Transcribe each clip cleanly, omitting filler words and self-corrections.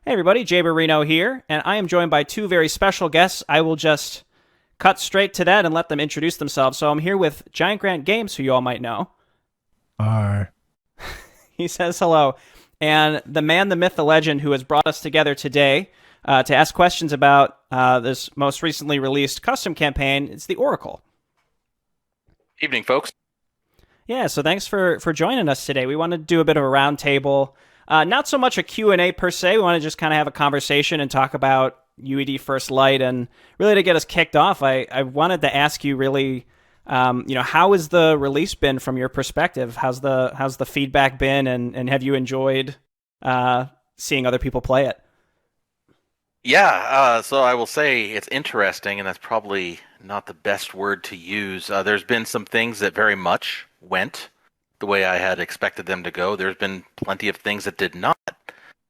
Hey everybody, Jay Barrino here, and I am joined by two very special guests. I will just cut straight to that and let them introduce themselves. So I'm here with Giant Grant Games, who you all might know. Hi. He says hello. And the man, the myth, the legend who has brought us together today to ask questions about this most recently released custom campaign, it's the Oracle. Evening, folks. Yeah, so thanks for joining us today. We want to do a bit of a roundtable. Not so much a Q&A per se. We want to just kind of have a conversation and talk about UED First Light. And really to get us kicked off, I wanted to ask you really, how has the release been from your perspective? How's the feedback been? And have you enjoyed seeing other people play it? Yeah, so I will say it's interesting, and that's probably not the best word to use. There's been some things that very much went the way I had expected them to go. There's been plenty of things that did not.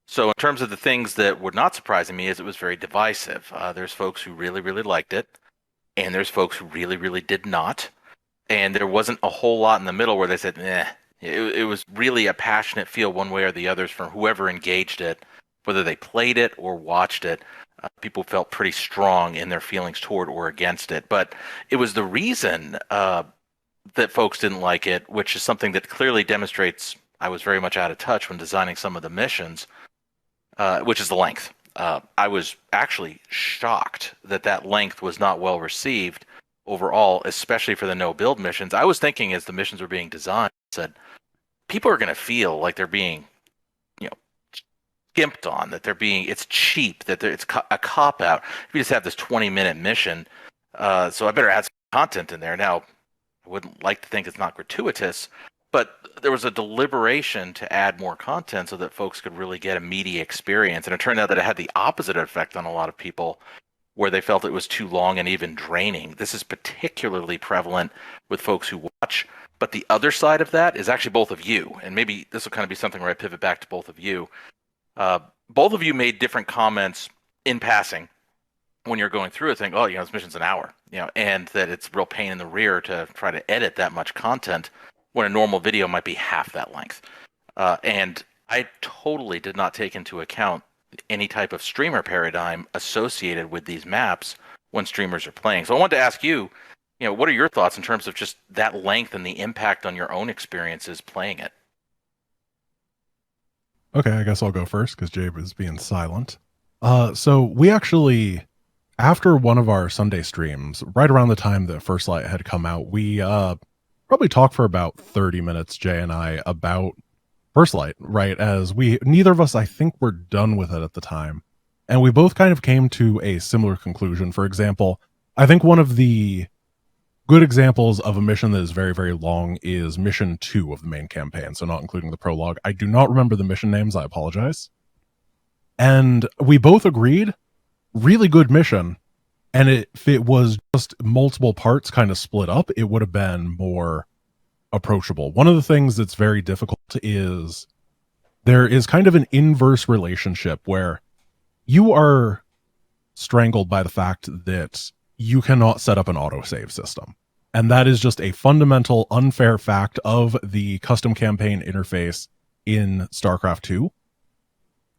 So in terms of the things that were not surprising me is it was very divisive. There's folks who really, really liked it, and there's folks who really, really did not. And there wasn't a whole lot in the middle where they said, "eh." It was really a passionate feel one way or the other from whoever engaged it, whether they played it or watched it. People felt pretty strong in their feelings toward or against it. But it was the reason that folks didn't like it, which is something that clearly demonstrates I was very much out of touch when designing some of the missions, which is the length. I was actually shocked that that length was not well received overall, especially for the no-build missions. I was thinking as the missions were being designed, I said, people are going to feel like they're being, skimped on, that it's cheap, that it's a cop-out. If you just have this 20-minute mission, so I better add some content in there. Now, I wouldn't like to think it's not gratuitous, but there was a deliberation to add more content so that folks could really get a meaty experience. And it turned out that it had the opposite effect on a lot of people, where they felt it was too long and even draining. This is particularly prevalent with folks who watch. But the other side of that is actually both of you. And maybe this will kind of be something where I pivot back to both of you. Both of you made different comments in passing when you're going through it, saying, "Oh, this mission's an hour," and that it's a real pain in the rear to try to edit that much content when a normal video might be half that length. And I totally did not take into account any type of streamer paradigm associated with these maps when streamers are playing. So I wanted to ask you, what are your thoughts in terms of just that length and the impact on your own experiences playing it? Okay, I guess I'll go first because Jabe is being silent. So we actually, after one of our Sunday streams, right around the time that First Light had come out, we probably talked for about 30 minutes, Jay and I, about First Light, right? As neither of us, I think, were done with it at the time. And we both kind of came to a similar conclusion. For example, I think one of the good examples of a mission that is very, very long is mission 2 of the main campaign, so not including the prologue. I do not remember the mission names, I apologize. And we both agreed, really good mission. And if it was just multiple parts kind of split up, it would have been more approachable. One of the things that's very difficult is there is kind of an inverse relationship where you are strangled by the fact that you cannot set up an autosave system. And that is just a fundamental unfair fact of the custom campaign interface in StarCraft 2.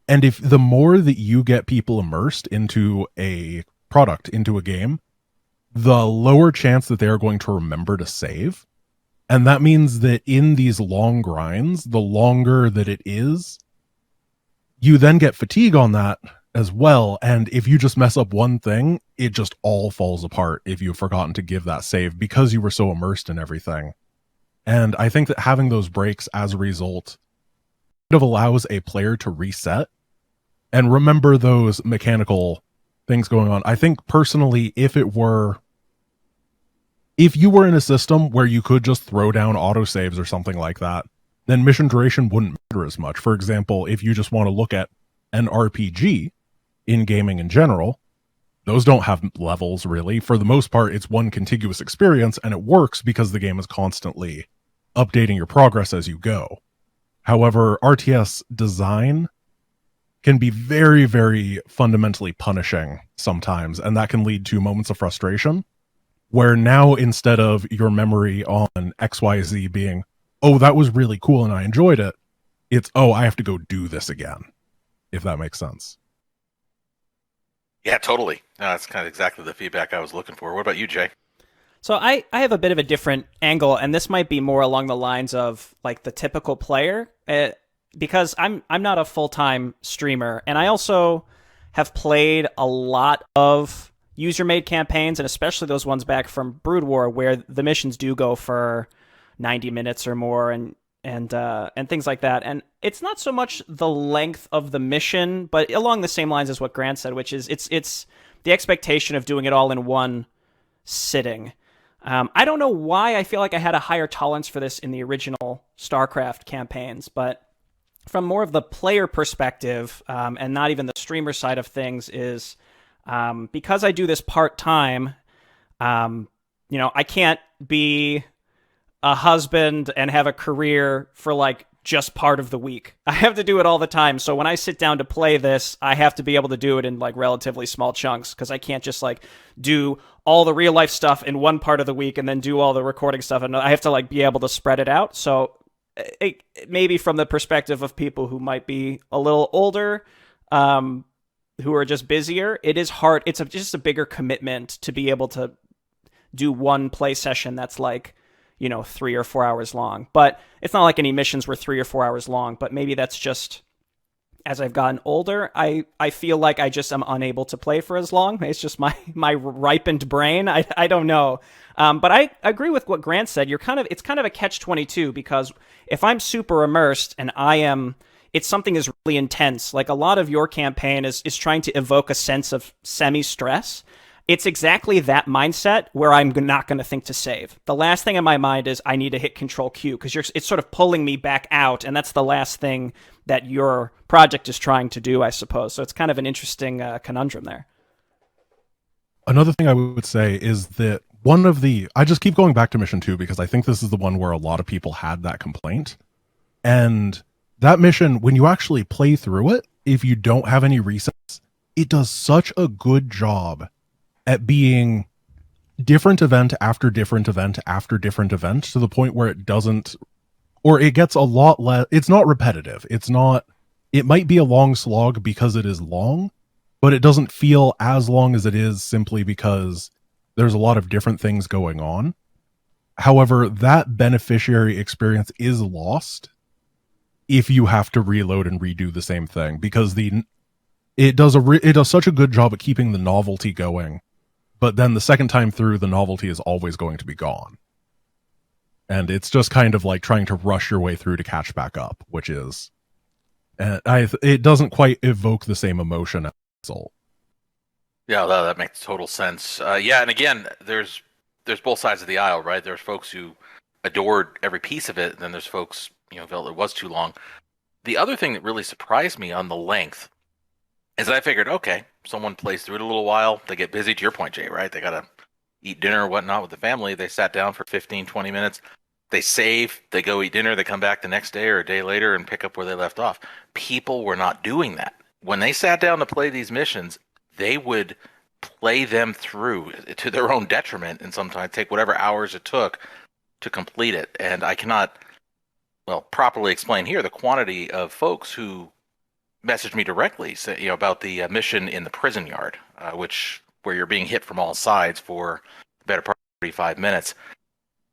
And if the more that you get people immersed into a product, into a game, the lower chance that they are going to remember to save. And that means that in these long grinds, the longer that it is, you then get fatigue on that as well. And if you just mess up one thing, it just all falls apart if you've forgotten to give that save because you were so immersed in everything. And I think that having those breaks as a result kind of allows a player to reset and remember those mechanical things going on. I think personally, if you were in a system where you could just throw down autosaves or something like that, then mission duration wouldn't matter as much. For example, if you just want to look at an RPG in gaming in general, those don't have levels really. For the most part, it's one contiguous experience, and it works because the game is constantly updating your progress as you go. However, RTS design can be very, very fundamentally punishing sometimes, and that can lead to moments of frustration where now instead of your memory on XYZ being, "Oh, that was really cool and I enjoyed it," it's, "Oh, I have to go do this again," if that makes sense. Yeah, totally. No, that's kind of exactly the feedback I was looking for. What about you, Jay? So I have a bit of a different angle, and this might be more along the lines of like the typical player, because I'm not a full time streamer, and I also have played a lot of user made campaigns, and especially those ones back from Brood War, where the missions do go for 90 minutes or more, and things like that. And it's not so much the length of the mission, but along the same lines as what Grant said, which is it's the expectation of doing it all in one sitting. I don't know why I feel like I had a higher tolerance for this in the original StarCraft campaigns, but from more of the player perspective, and not even the streamer side of things, is because I do this part time. I can't be a husband and have a career for like just part of the week. I have to do it all the time. So when I sit down to play this, I have to be able to do it in like relatively small chunks, because I can't just like do all the real life stuff in one part of the week and then do all the recording stuff. And I have to like be able to spread it out. So maybe from the perspective of people who might be a little older, who are just busier, it is hard. It's just a bigger commitment to be able to do one play session that's like, 3 or 4 hours long. But it's not like any missions were 3 or 4 hours long, but maybe that's just, as I've gotten older, I feel like I just am unable to play for as long. It's just my ripened brain. I don't know. But I agree with what Grant said. It's kind of a catch-22, because if I'm super immersed and it's something is really intense, like a lot of your campaign is trying to evoke a sense of semi-stress. It's exactly that mindset where I'm not going to think to save. The last thing in my mind is I need to hit Control Q, because it's sort of pulling me back out, and that's the last thing that your project is trying to do, I suppose. So it's kind of an interesting conundrum there. Another thing I would say is that I just keep going back to mission 2, because I think this is the one where a lot of people had that complaint. And that mission, when you actually play through it, if you don't have any resets, it does such a good job at being different event after different event after different event, to the point where it doesn't, or it gets a lot less. It's not repetitive. It might be a long slog because it is long, but it doesn't feel as long as it is simply because there's a lot of different things going on. However, that beneficiary experience is lost if you have to reload and redo the same thing, because it does such a good job at keeping the novelty going. But then the second time through, the novelty is always going to be gone. And it's just kind of like trying to rush your way through to catch back up, which is... it doesn't quite evoke the same emotion as Soul. Yeah, that makes total sense. Yeah, and again, there's both sides of the aisle, right? There's folks who adored every piece of it, and then there's folks, felt it was too long. The other thing that really surprised me on the length is that I figured, okay, someone plays through it a little while, they get busy, to your point, Jay, right? They got to eat dinner or whatnot with the family. They sat down for 15, 20 minutes. They save, they go eat dinner, they come back the next day or a day later and pick up where they left off. People were not doing that. When they sat down to play these missions, they would play them through to their own detriment, and sometimes take whatever hours it took to complete it. And I cannot, properly explain here the quantity of folks who messaged me directly, about the mission in the prison yard, where you're being hit from all sides for the better part of 35 minutes.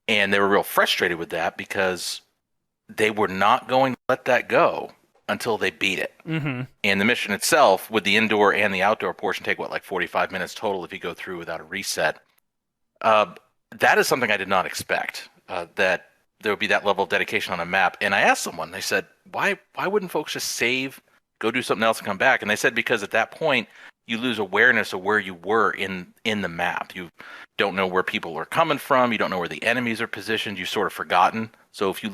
And they were real frustrated with that, because they were not going to let that go until they beat it. Mm-hmm. And the mission itself, with the indoor and the outdoor portion, take 45 minutes total if you go through without a reset. That is something I did not expect, that there would be that level of dedication on a map. And I asked someone, they said, why wouldn't folks just save, go do something else and come back? And they said, because at that point, you lose awareness of where you were in the map. You don't know where people are coming from. You don't know where the enemies are positioned. You've sort of forgotten. So if you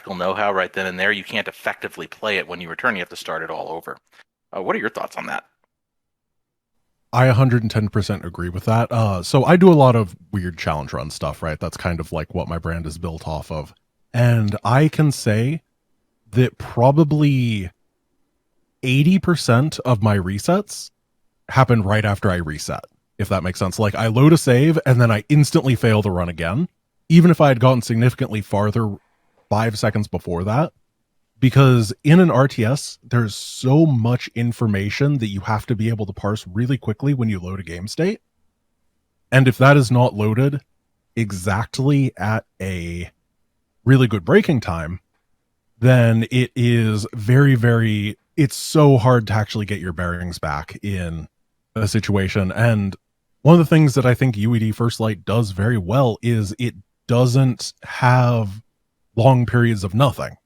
know-how right then and there, you can't effectively play it when you return. You have to start it all over. What are your thoughts on that? I 110% agree with that. So I do a lot of weird challenge run stuff, right? That's kind of like what my brand is built off of. And I can say that probably 80% of my resets happen right after I reset, if that makes sense. Like, I load a save and then I instantly fail to run again. Even if I had gotten significantly farther 5 seconds before that, because in an RTS, there's so much information that you have to be able to parse really quickly when you load a game state. And if that is not loaded exactly at a really good breaking time, then it is it's so hard to actually get your bearings back in a situation. And one of the things that I think UED First Light does very well is it doesn't have long periods of nothing.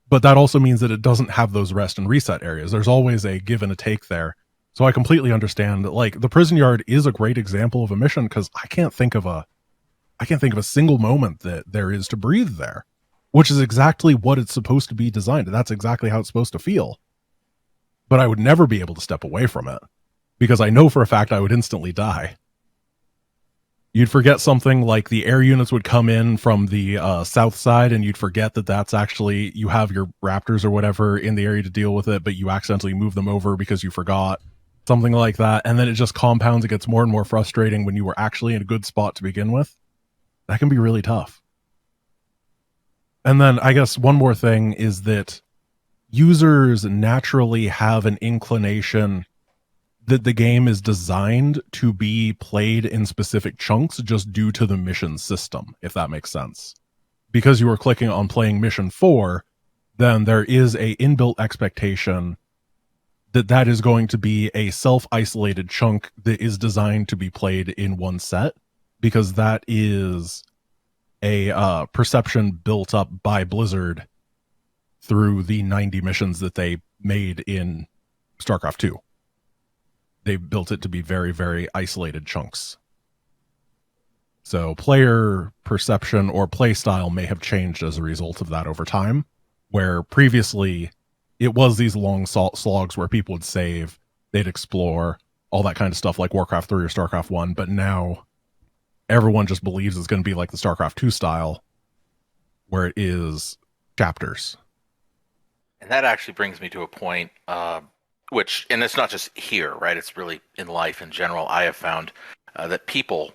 But that also means that it doesn't have those rest and reset areas. There's always a give and a take there. So I completely understand that, like, the prison yard is a great example of a mission, because I can't think of a single moment that there is to breathe there, which is exactly what it's supposed to be designed. And that's exactly how it's supposed to feel. But I would never be able to step away from it, because I know for a fact I would instantly die. You'd forget something like the air units would come in from the south side, and you'd forget that that's actually, you have your raptors or whatever in the area to deal with it, but you accidentally move them over because you forgot. Something like that. And then it just compounds. It gets more and more frustrating when you were actually in a good spot to begin with. That can be really tough. And then I guess one more thing is that users naturally have an inclination that the game is designed to be played in specific chunks just due to the mission system, if that makes sense. Because you are clicking on playing mission 4, then there is a inbuilt expectation that that is going to be a self-isolated chunk that is designed to be played in one set, because that is a perception built up by Blizzard through the 90 missions that they made in StarCraft 2. They built it to be very, very isolated chunks. So player perception or play style may have changed as a result of that over time, where previously it was these long slogs where people would save, they'd explore, all that kind of stuff like Warcraft 3 or StarCraft 1, but now everyone just believes it's going to be like the StarCraft 2 style, where it is chapters. And that actually brings me to a point, which, and it's not just here, right? It's really in life in general. I have found that people,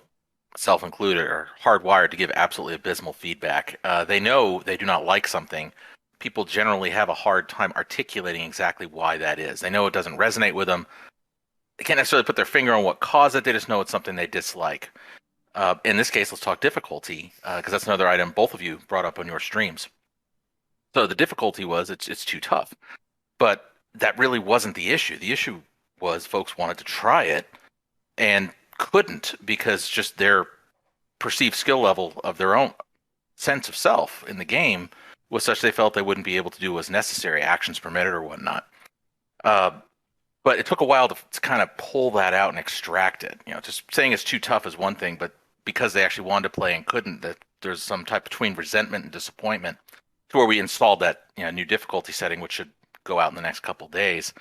self-included, are hardwired to give absolutely abysmal feedback. They know they do not like something. People generally have a hard time articulating exactly why that is. They know it doesn't resonate with them. They can't necessarily put their finger on what caused it. They just know it's something they dislike. In this case, let's talk difficulty, because that's another item both of you brought up on your streams. So the difficulty was it's too tough. But that really wasn't the issue. The issue was folks wanted to try it and couldn't, because just their perceived skill level of their own sense of self in the game was such they felt they wouldn't be able to do what was necessary, actions permitted or whatnot. But it took a while to kind of pull that out and extract it. You know, just saying it's too tough is one thing, but because they actually wanted to play and couldn't, that there's some type between resentment and disappointment, to where we installed that new difficulty setting, which should go out in the next couple days.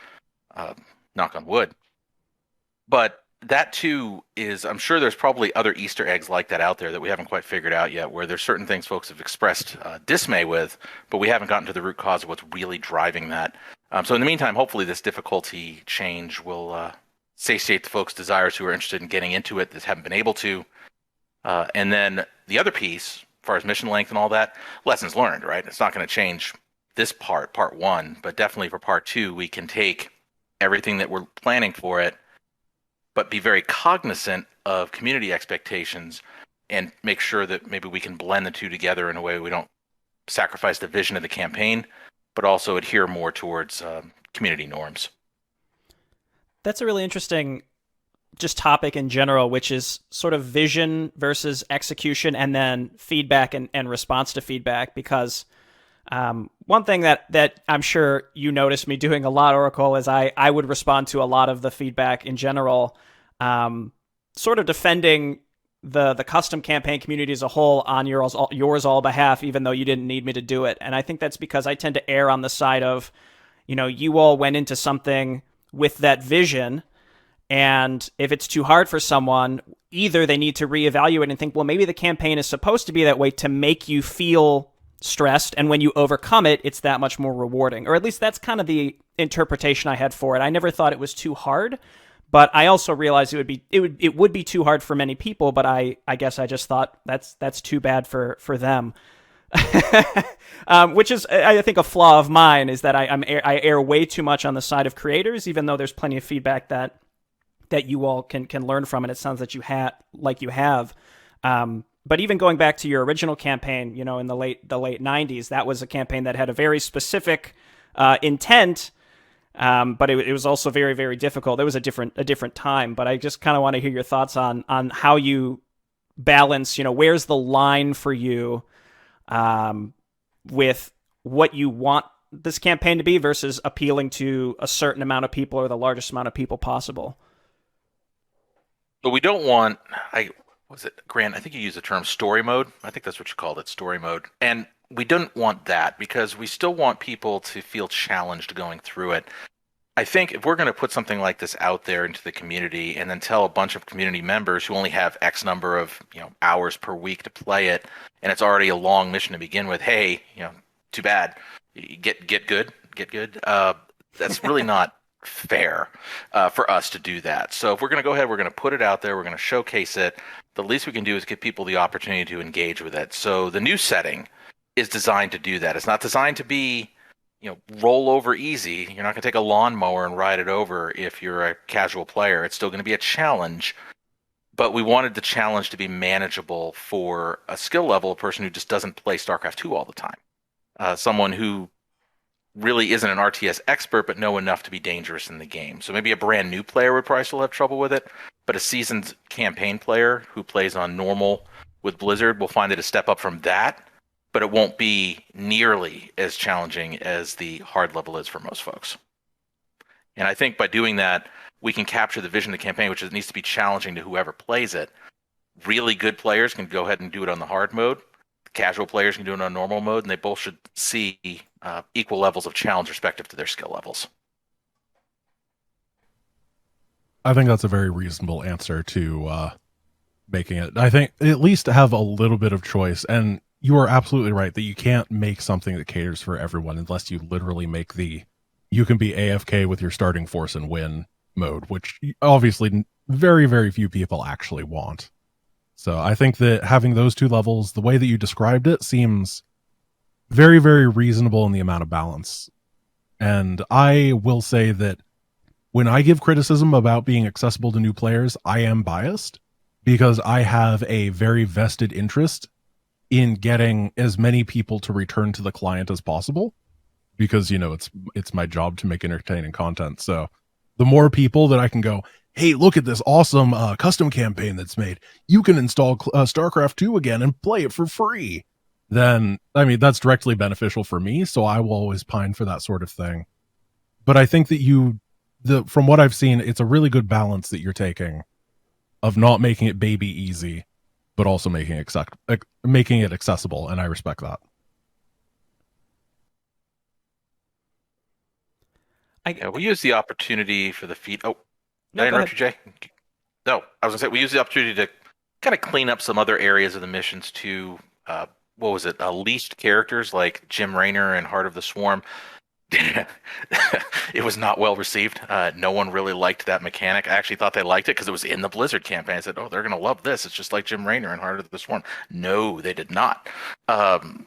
Knock on wood. But that too is, I'm sure there's probably other Easter eggs like that out there that we haven't quite figured out yet, where there's certain things folks have expressed dismay with, but we haven't gotten to the root cause of what's really driving that. So in the meantime, hopefully this difficulty change will satiate the folks' desires who are interested in getting into it that haven't been able to. And then the other piece, as far as mission length and all that, lessons learned, right? It's not going to change this part 1, but definitely for part 2, we can take everything that we're planning for it, but be very cognizant of community expectations and make sure that maybe we can blend the two together in a way we don't sacrifice the vision of the campaign, but also adhere more towards community norms. That's a really interesting just topic in general, which is sort of vision versus execution, and then feedback and response to feedback. Because one thing that I'm sure you noticed me doing a lot, Oracle, is I would respond to a lot of the feedback in general, sort of defending the custom campaign community as a whole on yours all behalf, even though you didn't need me to do it. And I think that's because I tend to err on the side of, you all went into something with that vision, and if it's too hard for someone, either they need to reevaluate and think, well, maybe the campaign is supposed to be that way to make you feel stressed, and when you overcome it, it's that much more rewarding. Or at least that's kind of the interpretation I had for it. I never thought it was too hard, but I also realized it would be too hard for many people. But I guess I just thought that's too bad for them. Which is, I think, a flaw of mine, is that I err way too much on the side of creators, even though there's plenty of feedback that you all can learn from, and it sounds that you have. But even going back to your original campaign, in the late '90s, that was a campaign that had a very specific intent, but it was also very, very difficult. It was a different time. But I just kind of want to hear your thoughts on how you balance, where's the line for you with what you want this campaign to be versus appealing to a certain amount of people or the largest amount of people possible. But we don't want, Grant, I think you used the term story mode. I think that's what you called it, story mode. And we don't want that, because we still want people to feel challenged going through it. I think if we're going to put something like this out there into the community and then tell a bunch of community members who only have X number of hours per week to play it, and it's already a long mission to begin with, hey, too bad, get good. That's really not fair for us to do that. So if we're going to go ahead, we're going to put it out there, we're going to showcase it. The least we can do is give people the opportunity to engage with it. So the new setting is designed to do that. It's not designed to be roll over easy. You're not going to take a lawnmower and ride it over if you're a casual player. It's still going to be a challenge, but we wanted the challenge to be manageable for a skill level, a person who just doesn't play StarCraft 2 all the time. Someone who really isn't an RTS expert, but know enough to be dangerous in the game. So maybe a brand new player would probably still have trouble with it, but a seasoned campaign player who plays on normal with Blizzard will find it a step up from that, but it won't be nearly as challenging as the hard level is for most folks. And I think by doing that, we can capture the vision of the campaign, which is it needs to be challenging to whoever plays it. Really good players can go ahead and do it on the hard mode. Casual players can do it on normal mode, and they both should see equal levels of challenge respective to their skill levels. I think that's a very reasonable answer to making it. I think at least have a little bit of choice, and you are absolutely right that you can't make something that caters for everyone unless you literally make you can be AFK with your starting force and win mode, which obviously very, very few people actually want. So I think that having those two levels, the way that you described it, seems very, very reasonable in the amount of balance. And I will say that when I give criticism about being accessible to new players, I am biased because I have a very vested interest in getting as many people to return to the client as possible, because it's my job to make entertaining content. So the more people that I can go, hey, look at this awesome custom campaign that's made, you can install StarCraft 2 again and play it for free, then that's directly beneficial for me. So I will always pine for that sort of thing. But I think that from what I've seen, it's a really good balance that you're taking of not making it baby easy, but also making it accessible, and I respect that. We use the opportunity for the feed. Oh, did I interrupt you, Jay? No, I was going to say we use the opportunity to kind of clean up some other areas of the missions to, leashed characters like Jim Raynor and Heart of the Swarm. It was not well received. No one really liked that mechanic. I actually thought they liked it because it was in the Blizzard campaign. I said, oh, they're going to love this. It's just like Jim Raynor and Heart of the Swarm. No, they did not.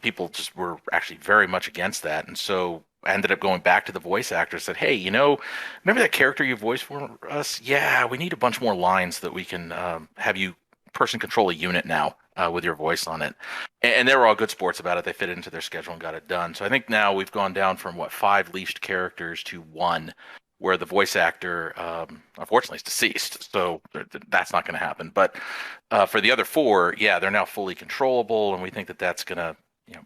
People just were actually very much against that. And so I ended up going back to the voice actor, said, hey, remember that character you voiced for us? Yeah, we need a bunch more lines so that we can have you person control a unit now with your voice on it. And they were all good sports about it. They fit into their schedule and got it done. So I think now we've gone down from 5 leashed characters to 1, where the voice actor, unfortunately, is deceased. So that's not going to happen. But for the other 4, yeah, they're now fully controllable, and we think that that's going to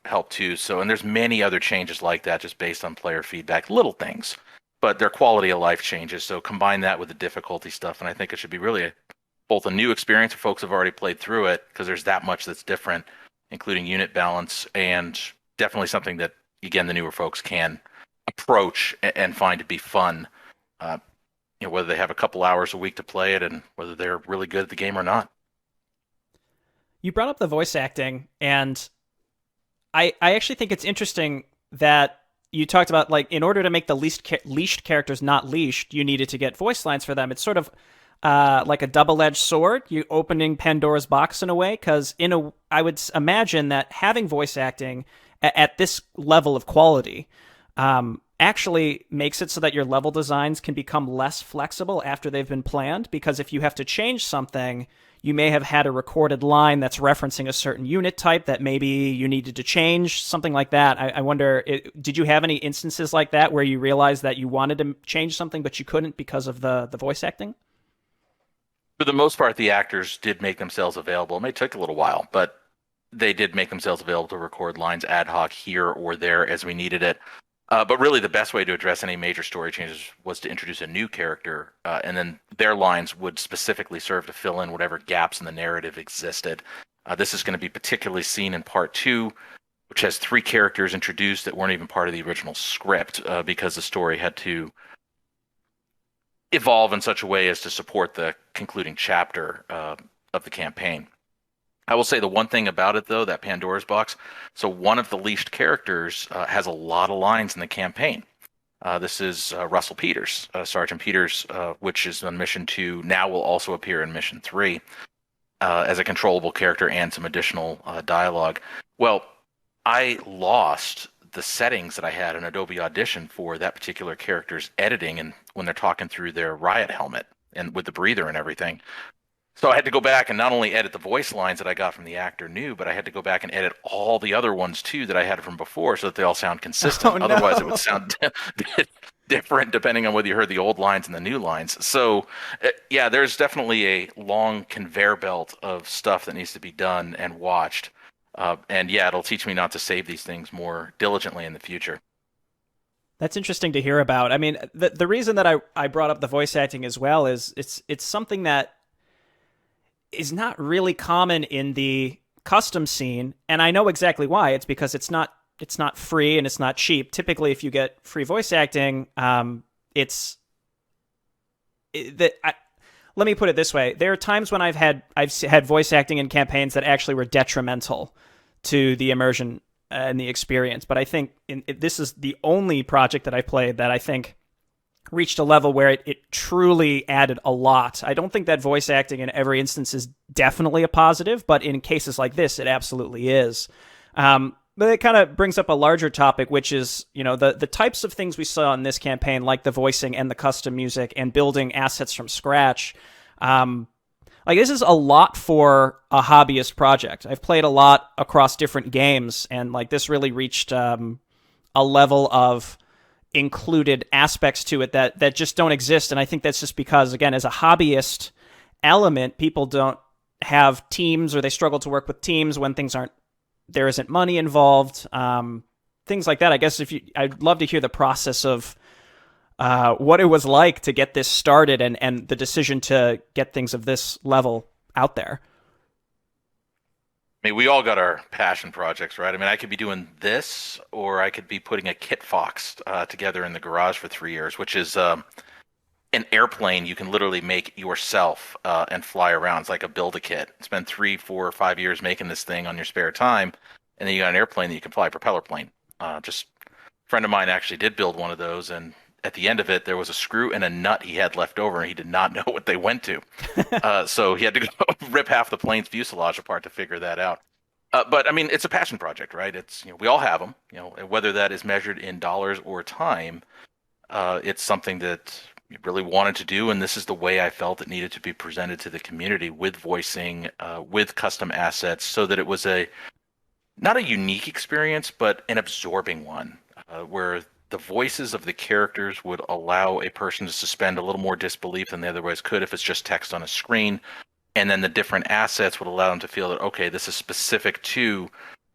help too. So, and there's many other changes like that just based on player feedback, little things, but their quality of life changes. So combine that with the difficulty stuff, and I think it should be really both a new experience for folks who've already played through it, because there's that much that's different, including unit balance, and definitely something that, again, the newer folks can approach and find to be fun, whether they have a couple hours a week to play it and whether they're really good at the game or not. You brought up the voice acting, and I actually think it's interesting that you talked about, in order to make the leashed characters not leashed, you needed to get voice lines for them. It's sort of like a double-edged sword, you opening Pandora's box in a way, because I would imagine that having voice acting at this level of quality actually makes it so that your level designs can become less flexible after they've been planned, because if you have to change something, you may have had a recorded line that's referencing a certain unit type that maybe you needed to change, something like that. I wonder, did you have any instances like that where you realized that you wanted to change something but you couldn't because of the voice acting? For the most part, the actors did make themselves available. It may take a little while, but they did make themselves available to record lines ad hoc here or there as we needed it. But really, the best way to address any major story changes was to introduce a new character, and then their lines would specifically serve to fill in whatever gaps in the narrative existed. This is going to be particularly seen in part two, which has 3 characters introduced that weren't even part of the original script, because the story had to evolve in such a way as to support the concluding chapter of the campaign. I will say the one thing about it, though, that Pandora's box, so one of the leashed characters has a lot of lines in the campaign. This is Russell Peters, Sergeant Peters, which is on mission 2, now will also appear in mission 3 as a controllable character and some additional dialogue. Well, I lost the settings that I had in Adobe Audition for that particular character's editing, and when they're talking through their riot helmet and with the breather and everything. So I had to go back and not only edit the voice lines that I got from the actor new, but I had to go back and edit all the other ones too that I had from before so that they all sound consistent. Oh, no. Otherwise, it would sound different depending on whether you heard the old lines and the new lines. So, yeah, there's definitely a long conveyor belt of stuff that needs to be done and watched. And yeah, it'll teach me not to save these things more diligently in the future. That's interesting to hear about. I mean, the reason that I brought up the voice acting as well is it's something that is not really common in the custom scene, and I know exactly why. It's because it's not free and it's not cheap. Typically, if you get free voice acting, let me put it this way: there are times when I've had voice acting in campaigns that actually were detrimental to the immersion and the experience. But I think this is the only project that I played that I think reached a level where it truly added a lot. I don't think that voice acting in every instance is definitely a positive, but in cases like this, it absolutely is. But it kind of brings up a larger topic, which is, the types of things we saw in this campaign, like the voicing and the custom music and building assets from scratch. Like, this is a lot for a hobbyist project. I've played a lot across different games, and like this really reached a level of included aspects to it that just don't exist. And I think that's just because, again, as a hobbyist element, people don't have teams, or they struggle to work with teams when there isn't money involved. Things like that. I guess I'd love to hear the process of what it was like to get this started and the decision to get things of this level out there. I mean, we all got our passion projects, right? I mean, I could be doing this, or I could be putting a Kit Fox together in the garage for 3 years, which is an airplane you can literally make yourself and fly around. It's like a build-a-kit. Spend 3, 4, or 5 years making this thing on your spare time, and then you got an airplane that you can fly, a propeller plane. Just a friend of mine actually did build one of those, and at the end of it, there was a screw and a nut he had left over, and he did not know what they went to. So he had to go rip half the plane's fuselage apart to figure that out. But I mean, it's a passion project, right? It's, we all have them, and whether that is measured in dollars or time, it's something that you really wanted to do, and this is the way I felt it needed to be presented to the community, with voicing, with custom assets, so that it was not a unique experience, but an absorbing one, where the voices of the characters would allow a person to suspend a little more disbelief than they otherwise could if it's just text on a screen. And then the different assets would allow them to feel that, okay, this is specific to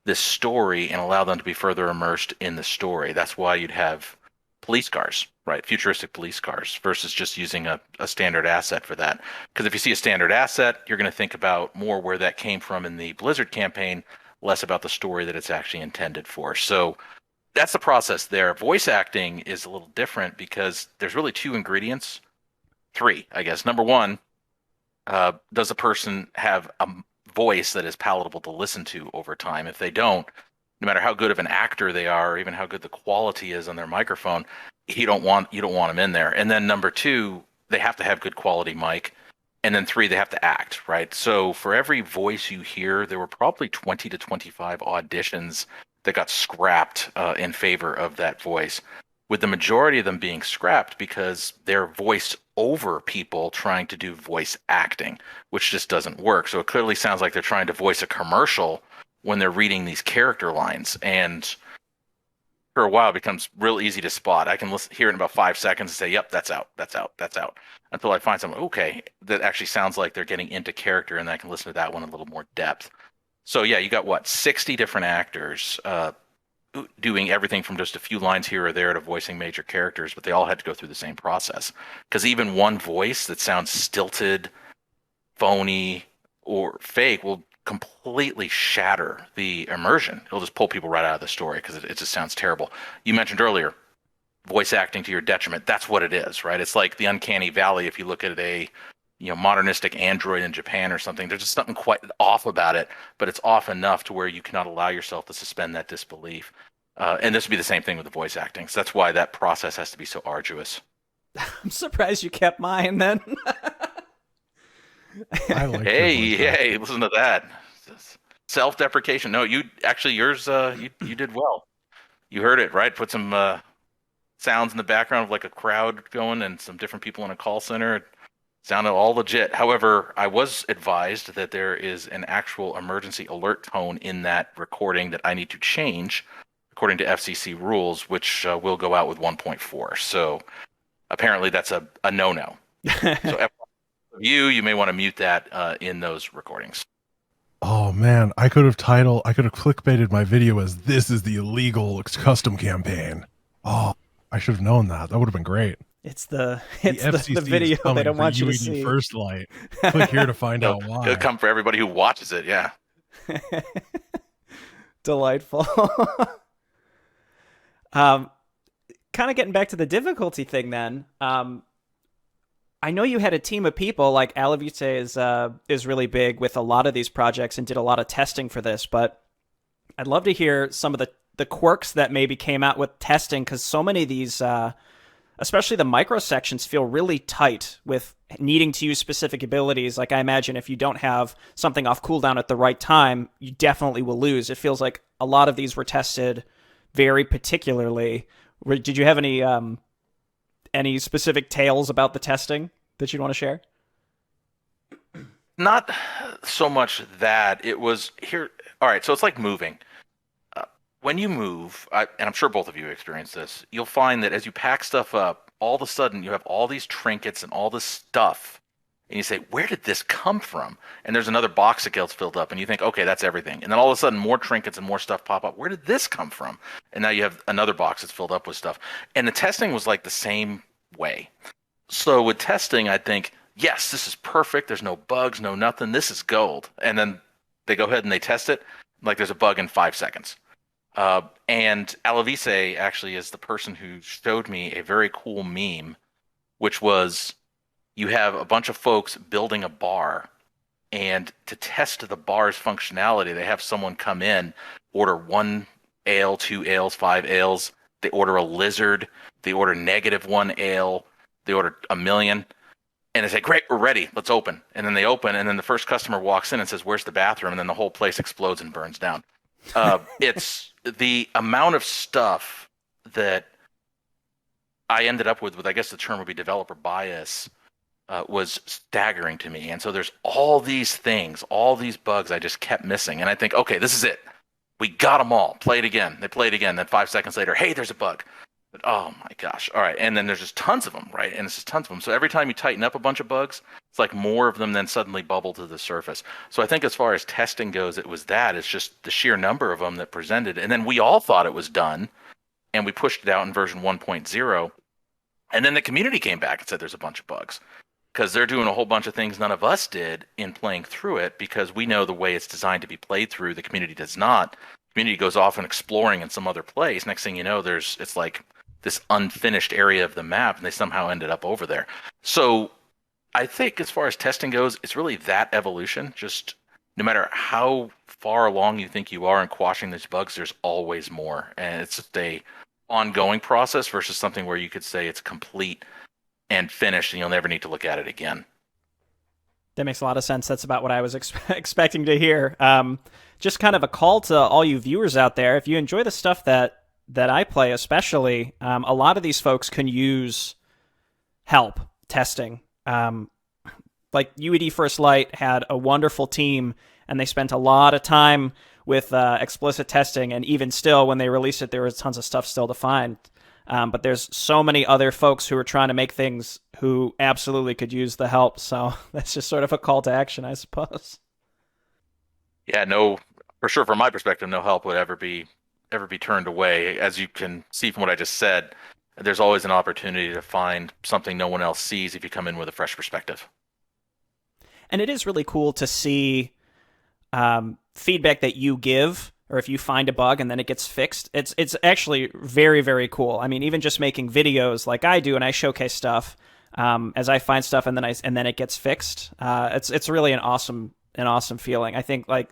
this story, and allow them to be further immersed in the story. That's why you'd have police cars, right? Futuristic police cars, versus just using a standard asset for that. Because if you see a standard asset, you're going to think about more where that came from in the Blizzard campaign, less about the story that it's actually intended for. So that's the process there. Voice acting is a little different because there's really 2 ingredients. 3, I guess. Number 1, does the person have a voice that is palatable to listen to over time? If they don't, no matter how good of an actor they are, or even how good the quality is on their microphone, you don't want them in there. And then number 2, they have to have good quality mic. and then 3 they have to act, right? So for every voice you hear, there were probably 20 to 25 auditions that got scrapped in favor of that voice, with the majority of them being scrapped because they're voiced over people trying to do voice acting, which just doesn't work. So it clearly sounds like they're trying to voice a commercial when they're reading these character lines. And for a while, it becomes real easy to spot. I can hear it in about 5 seconds and say, yep, that's out, that's out, that's out. Until I find something, okay, that actually sounds like they're getting into character, and I can listen to that one in a little more depth. So yeah, you got what, 60 different actors doing everything from just a few lines here or there to voicing major characters, but they all had to go through the same process. Because even one voice that sounds stilted, phony, or fake will completely shatter the immersion. It'll just pull people right out of the story because it just sounds terrible. You mentioned earlier voice acting to your detriment. That's what it is, right? It's like the uncanny valley. If you look at a modernistic android in Japan or something, there's just something quite off about it, but it's off enough to where you cannot allow yourself to suspend that disbelief. And this would be the same thing with the voice acting. So that's why that process has to be so arduous. I'm surprised you kept mine then. I like Hey, listen to that. Self-deprecation. No, you actually yours. You did well. You heard it right. Put some sounds in the background of like a crowd going and some different people in a call center. It sounded all legit. However, I was advised that there is an actual emergency alert tone in that recording that I need to change according to FCC rules, which will go out with 1.4. So apparently that's a no-no. So you may want to mute that in those recordings. Oh man, I could have clickbaited my video as "This is the illegal custom campaign." Oh, I should have known that. That would have been great. It's the FCC video they don't want you to UED see. First Light. Click here to find out why. It'll come for everybody who watches it. Yeah. Delightful. Kind of getting back to the difficulty thing then. I know you had a team of people, like Alavice is really big with a lot of these projects and did a lot of testing for this, but I'd love to hear some of the quirks that maybe came out with testing, because so many of these, especially the micro sections, feel really tight with needing to use specific abilities. Like I imagine if you don't have something off cooldown at the right time, you definitely will lose. It feels like a lot of these were tested very particularly. Did you have any specific tales about the testing that you'd want to share? Not so much that. It was here. All right, so it's like moving. When you move, and I'm sure both of you experience this, you'll find that as you pack stuff up, all of a sudden you have all these trinkets and all this stuff, and you say, where did this come from? And there's another box that gets filled up, and you think, okay, that's everything. And then all of a sudden more trinkets and more stuff pop up. Where did this come from? And now you have another box that's filled up with stuff. And the testing was like the same way. So with testing, I think, yes, this is perfect. There's no bugs, no nothing. This is gold. And then they go ahead and they test it. Like there's a bug in 5 seconds. And Alavice actually is the person who showed me a very cool meme, which was you have a bunch of folks building a bar, and to test the bar's functionality, they have someone come in, order 1 ale, 2 ales, 5 ales. They order a lizard. They order -1 ale. They order 1,000,000. And they say, great, we're ready. Let's open. And then they open, and then the first customer walks in and says, where's the bathroom? And then the whole place explodes and burns down. It's the amount of stuff that I ended up with I guess the term would be developer bias, was staggering to me. And so there's all these things, all these bugs I just kept missing. And I think, okay, this is it. We got them all. Play it again. They play it again. Then 5 seconds later, hey, there's a bug. But, oh my gosh. All right. And then there's just tons of them, right? And it's just tons of them. So every time you tighten up a bunch of bugs, it's like more of them then suddenly bubble to the surface. So I think as far as testing goes, it was that. It's just the sheer number of them that presented. And then we all thought it was done, and we pushed it out in version 1.0. And then the community came back and said there's a bunch of bugs, because they're doing a whole bunch of things none of us did in playing through it, because we know the way it's designed to be played through. The community does not. The community goes off and exploring in some other place. Next thing you know, it's like this unfinished area of the map, and they somehow ended up over there. So I think as far as testing goes, it's really that evolution. Just no matter how far along you think you are in quashing these bugs, there's always more. And it's just a ongoing process versus something where you could say it's complete and finished and you'll never need to look at it again. That makes a lot of sense. That's about what I was expecting to hear. Just kind of a call to all you viewers out there. If you enjoy the stuff that I play, especially, a lot of these folks can use help testing. Like UED First Light had a wonderful team, and they spent a lot of time with explicit testing. And even still, when they released it, there was tons of stuff still to find. But there's so many other folks who are trying to make things who absolutely could use the help. So that's just sort of a call to action, I suppose. Yeah, no, for sure. From my perspective, no help would ever be turned away. As you can see from what I just said, there's always an opportunity to find something no one else sees if you come in with a fresh perspective. And it is really cool to see feedback that you give, or if you find a bug and then it gets fixed. It's actually very, very cool. I mean, even just making videos like I do, and I showcase stuff as I find stuff, and then it gets fixed. It's really an awesome feeling. I think like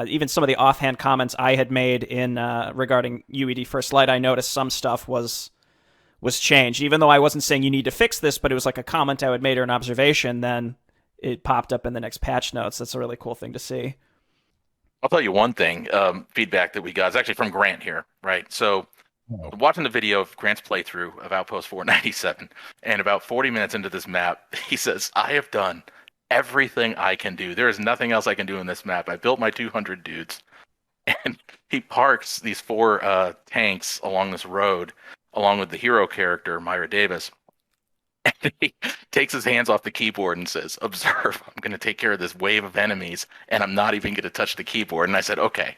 even some of the offhand comments I had made in regarding UED First Light, I noticed some stuff was changed, even though I wasn't saying you need to fix this, but it was like a comment I had made or an observation. Then it popped up in the next patch notes. That's a really cool thing to see. I'll tell you one thing, feedback that we got is actually from Grant here, right? So watching the video of Grant's playthrough of Outpost 497, and about 40 minutes into this map, he says, I have done everything I can do. There is nothing else I can do in this map. I built my 200 dudes. And he parks these 4 tanks along this road, along with the hero character, Myra Davis. And he takes his hands off the keyboard and says, observe, I'm going to take care of this wave of enemies, and I'm not even going to touch the keyboard. And I said, okay.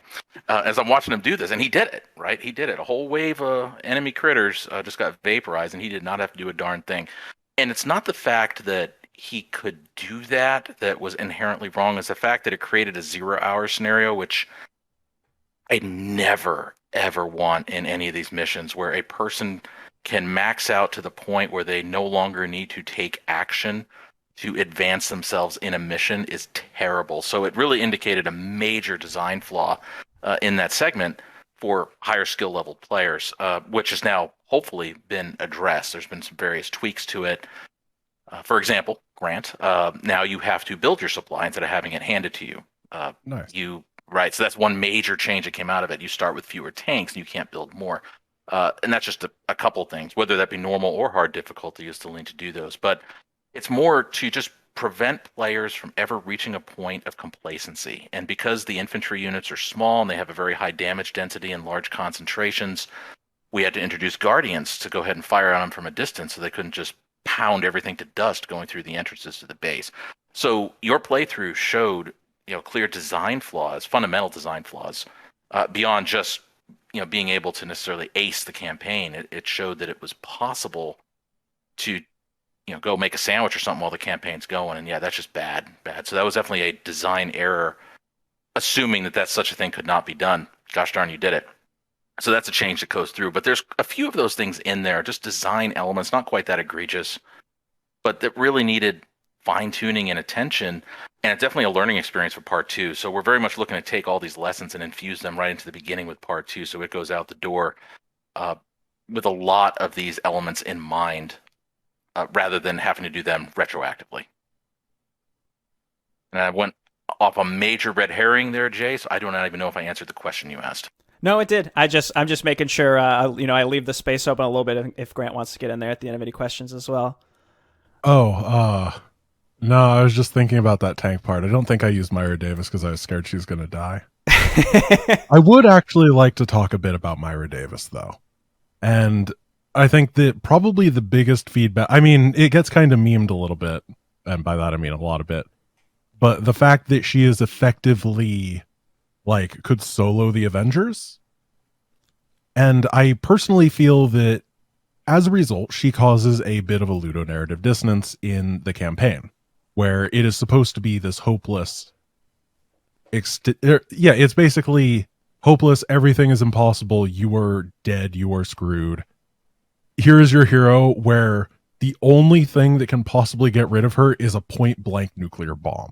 As I'm watching him do this, and he did it, right? He did it. A whole wave of enemy critters just got vaporized, and he did not have to do a darn thing. And it's not the fact that he could do that was inherently wrong. It's the fact that it created a 0-hour scenario, which I never, ever want in any of these missions, where a person can max out to the point where they no longer need to take action to advance themselves in a mission is terrible. So it really indicated a major design flaw in that segment for higher skill level players, which has now hopefully been addressed. There's been some various tweaks to it. For example, Grant, now you have to build your supply instead of having it handed to you. Nice. Right, so that's one major change that came out of it. You start with fewer tanks and you can't build more. And that's just a couple things, whether that be normal or hard difficulty, you still need to do those. But it's more to just prevent players from ever reaching a point of complacency. And because the infantry units are small and they have a very high damage density and large concentrations, we had to introduce guardians to go ahead and fire on them from a distance so they couldn't just pound everything to dust going through the entrances to the base. So your playthrough showed, clear design flaws, fundamental design flaws, beyond just being able to necessarily ace the campaign. It showed that it was possible to, go make a sandwich or something while the campaign's going. And yeah, that's just bad. So that was definitely a design error, assuming that such a thing could not be done. Gosh darn, you did it. So that's a change that goes through. But there's a few of those things in there, just design elements, not quite that egregious, but that really needed fine-tuning and attention. And it's definitely a learning experience for part 2. So we're very much looking to take all these lessons and infuse them right into the beginning with part 2. So it goes out the door with a lot of these elements in mind, rather than having to do them retroactively. And I went off a major red herring there, Jay, so I do not even know if I answered the question you asked. No, it did. I'm just making sure, I leave the space open a little bit if Grant wants to get in there at the end of any questions as well. No, I was just thinking about that tank part. I don't think I used Myra Davis because I was scared she was going to die. I would actually like to talk a bit about Myra Davis, though. And I think that probably the biggest feedback, I mean, it gets kind of memed a little bit, and by that I mean a lot of it. But the fact that she is effectively, could solo the Avengers. And I personally feel that as a result, she causes a bit of a ludonarrative dissonance in the campaign, where it is supposed to be this hopeless, it's basically hopeless, everything is impossible, you are dead, you are screwed. Here is your hero, where the only thing that can possibly get rid of her is a point-blank nuclear bomb.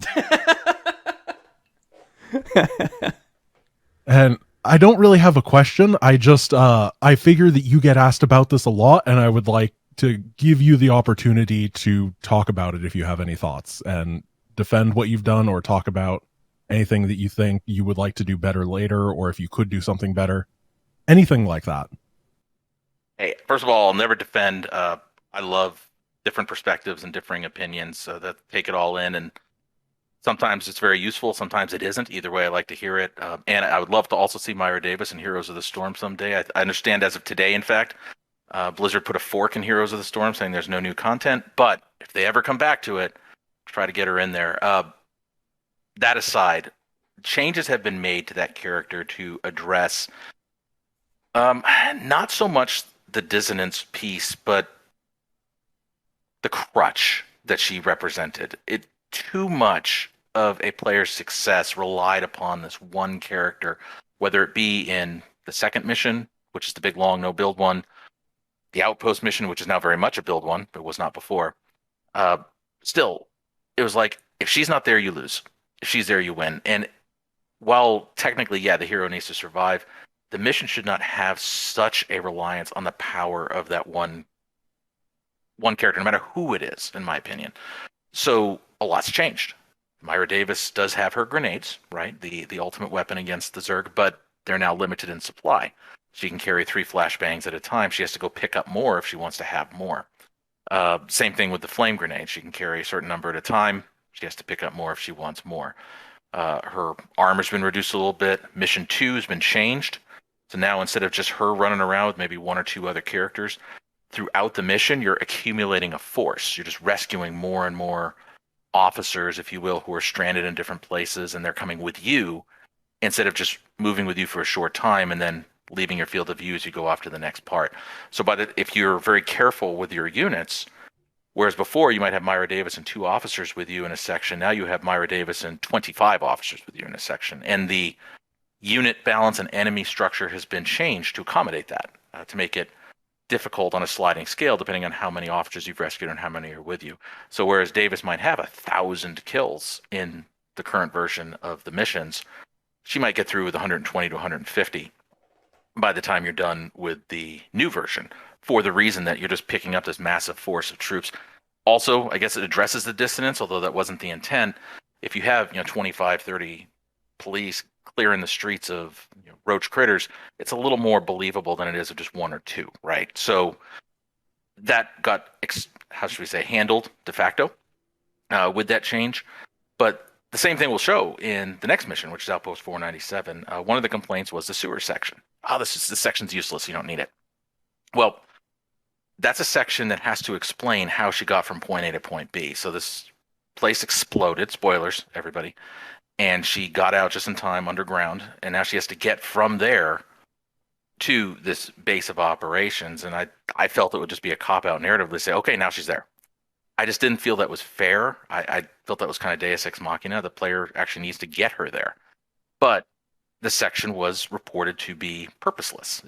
And I don't really have a question. I just, I figure that you get asked about this a lot, and I would like to give you the opportunity to talk about it if you have any thoughts. And defend what you've done or talk about anything that you think you would like to do better later, or if you could do something better, anything like that. Hey, first of all, I'll never defend. I love different perspectives and differing opinions, so that take it all in. And sometimes it's very useful, sometimes it isn't. Either way, I like to hear it. And I would love to also see Myra Davis in Heroes of the Storm someday. I understand as of today, in fact, Blizzard put a fork in Heroes of the Storm, saying there's no new content. But if they ever come back to it, try to get her in there. That aside, changes have been made to that character to address not so much the dissonance piece, but the crutch that she represented. It too much of a player's success relied upon this one character, whether it be in the second mission, which is the big long no build one, the outpost mission, which is now very much a build one, but was not before. Still, it was like, if she's not there, you lose. If she's there, you win. And while technically, yeah, the hero needs to survive, the mission should not have such a reliance on the power of that one character, no matter who it is, in my opinion. So a lot's changed. Myra Davis does have her grenades, right? The ultimate weapon against the Zerg, but they're now limited in supply. She can carry 3 flashbangs at a time. She has to go pick up more if she wants to have more. Same thing with the flame grenade. She can carry a certain number at a time. She has to pick up more if she wants more. Her armor's been reduced a little bit. Mission 2 has been changed. So now instead of just her running around with maybe 1 or 2 other characters, throughout the mission, you're accumulating a force. You're just rescuing more and more officers, if you will, who are stranded in different places, and they're coming with you instead of just moving with you for a short time and then leaving your field of view as you go off to the next part. So if you're very careful with your units, whereas before you might have Myra Davis and 2 officers with you in a section, now you have Myra Davis and 25 officers with you in a section. And the unit balance and enemy structure has been changed to accommodate that, to make it difficult on a sliding scale depending on how many officers you've rescued and how many are with you. So whereas Davis might have 1,000 kills in the current version of the missions, she might get through with 120 to 150 by the time you're done with the new version, for the reason that you're just picking up this massive force of troops. Also, I guess it addresses the dissonance, although that wasn't the intent. If you have 25, 30 police clearing the streets of roach critters, it's a little more believable than it is of just 1 or 2, right? So that got, how should we say, handled de facto with that change. But the same thing will show in the next mission, which is Outpost 497. One of the complaints was the sewer section. This section's useless. You don't need it. Well, that's a section that has to explain how she got from point A to point B. So this place exploded. Spoilers, everybody. And she got out just in time underground, and now she has to get from there to this base of operations. And I felt it would just be a cop-out narrative to say, okay, now she's there. I just didn't feel that was fair. I felt that was kind of Deus Ex Machina. The player actually needs to get her there. But the section was reported to be purposeless.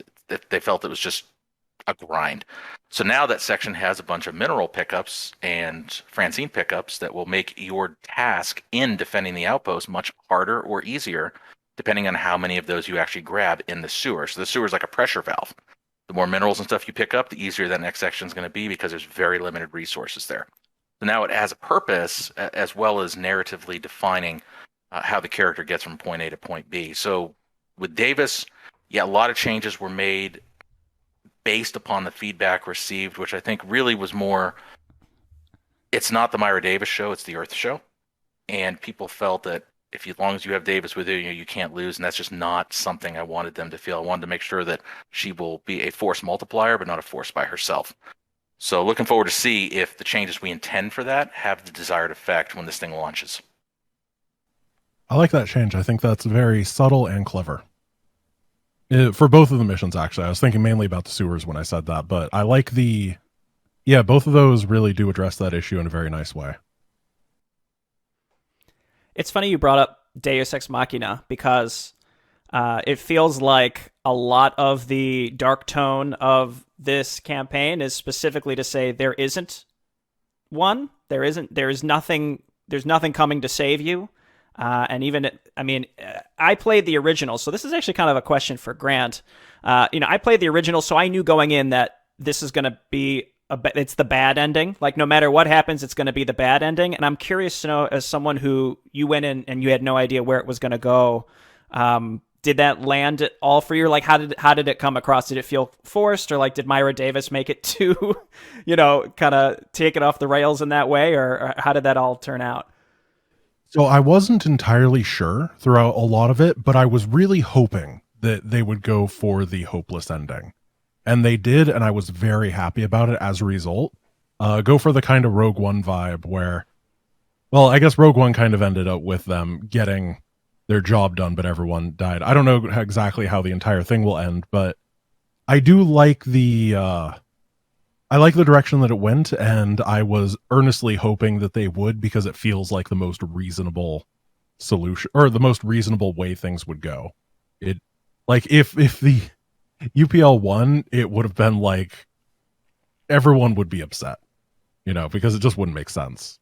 They felt it was just a grind. So now that section has a bunch of mineral pickups and Francine pickups that will make your task in defending the outpost much harder or easier, depending on how many of those you actually grab in the sewer. So the sewer is like a pressure valve. The more minerals and stuff you pick up, the easier that next section is going to be, because there's very limited resources there. So now it has a purpose, as well as narratively defining how the character gets from point A to point B. So with Davis, yeah, a lot of changes were made based upon the feedback received, which I think really was more, it's not the Myra Davis show, it's the Earth show. And people felt that as long as you have Davis with you, you can't lose. And that's just not something I wanted them to feel. I wanted to make sure that she will be a force multiplier, but not a force by herself. So looking forward to see if the changes we intend for that have the desired effect when this thing launches. I like that change. I think that's very subtle and clever. For both of the missions, actually. I was thinking mainly about the sewers when I said that, but I like both of those really do address that issue in a very nice way. It's funny you brought up Deus Ex Machina, because it feels like a lot of the dark tone of this campaign is specifically to say there isn't one. There's nothing coming to save you. And even, I played the original, so this is actually kind of a question for Grant. I played the original, so I knew going in that this is going to be it's the bad ending. Like no matter what happens, it's going to be the bad ending. And I'm curious to know, as someone who you went in and you had no idea where it was going to go, did that land at all for you? Like how did it come across? Did it feel forced, or like did Myra Davis make it too, kind of take it off the rails in that way, or how did that all turn out? So I wasn't entirely sure throughout a lot of it, but I was really hoping that they would go for the hopeless ending. And they did, and I was very happy about it as a result. Go for the kind of Rogue One vibe where, well, I guess Rogue One kind of ended up with them getting their job done, but everyone died. I don't know exactly how the entire thing will end, but I do like I like the direction that it went, and I was earnestly hoping that they would, because it feels like the most reasonable solution, or the most reasonable way things would go. It, like, if the UPL won, it would have been like everyone would be upset, because it just wouldn't make sense.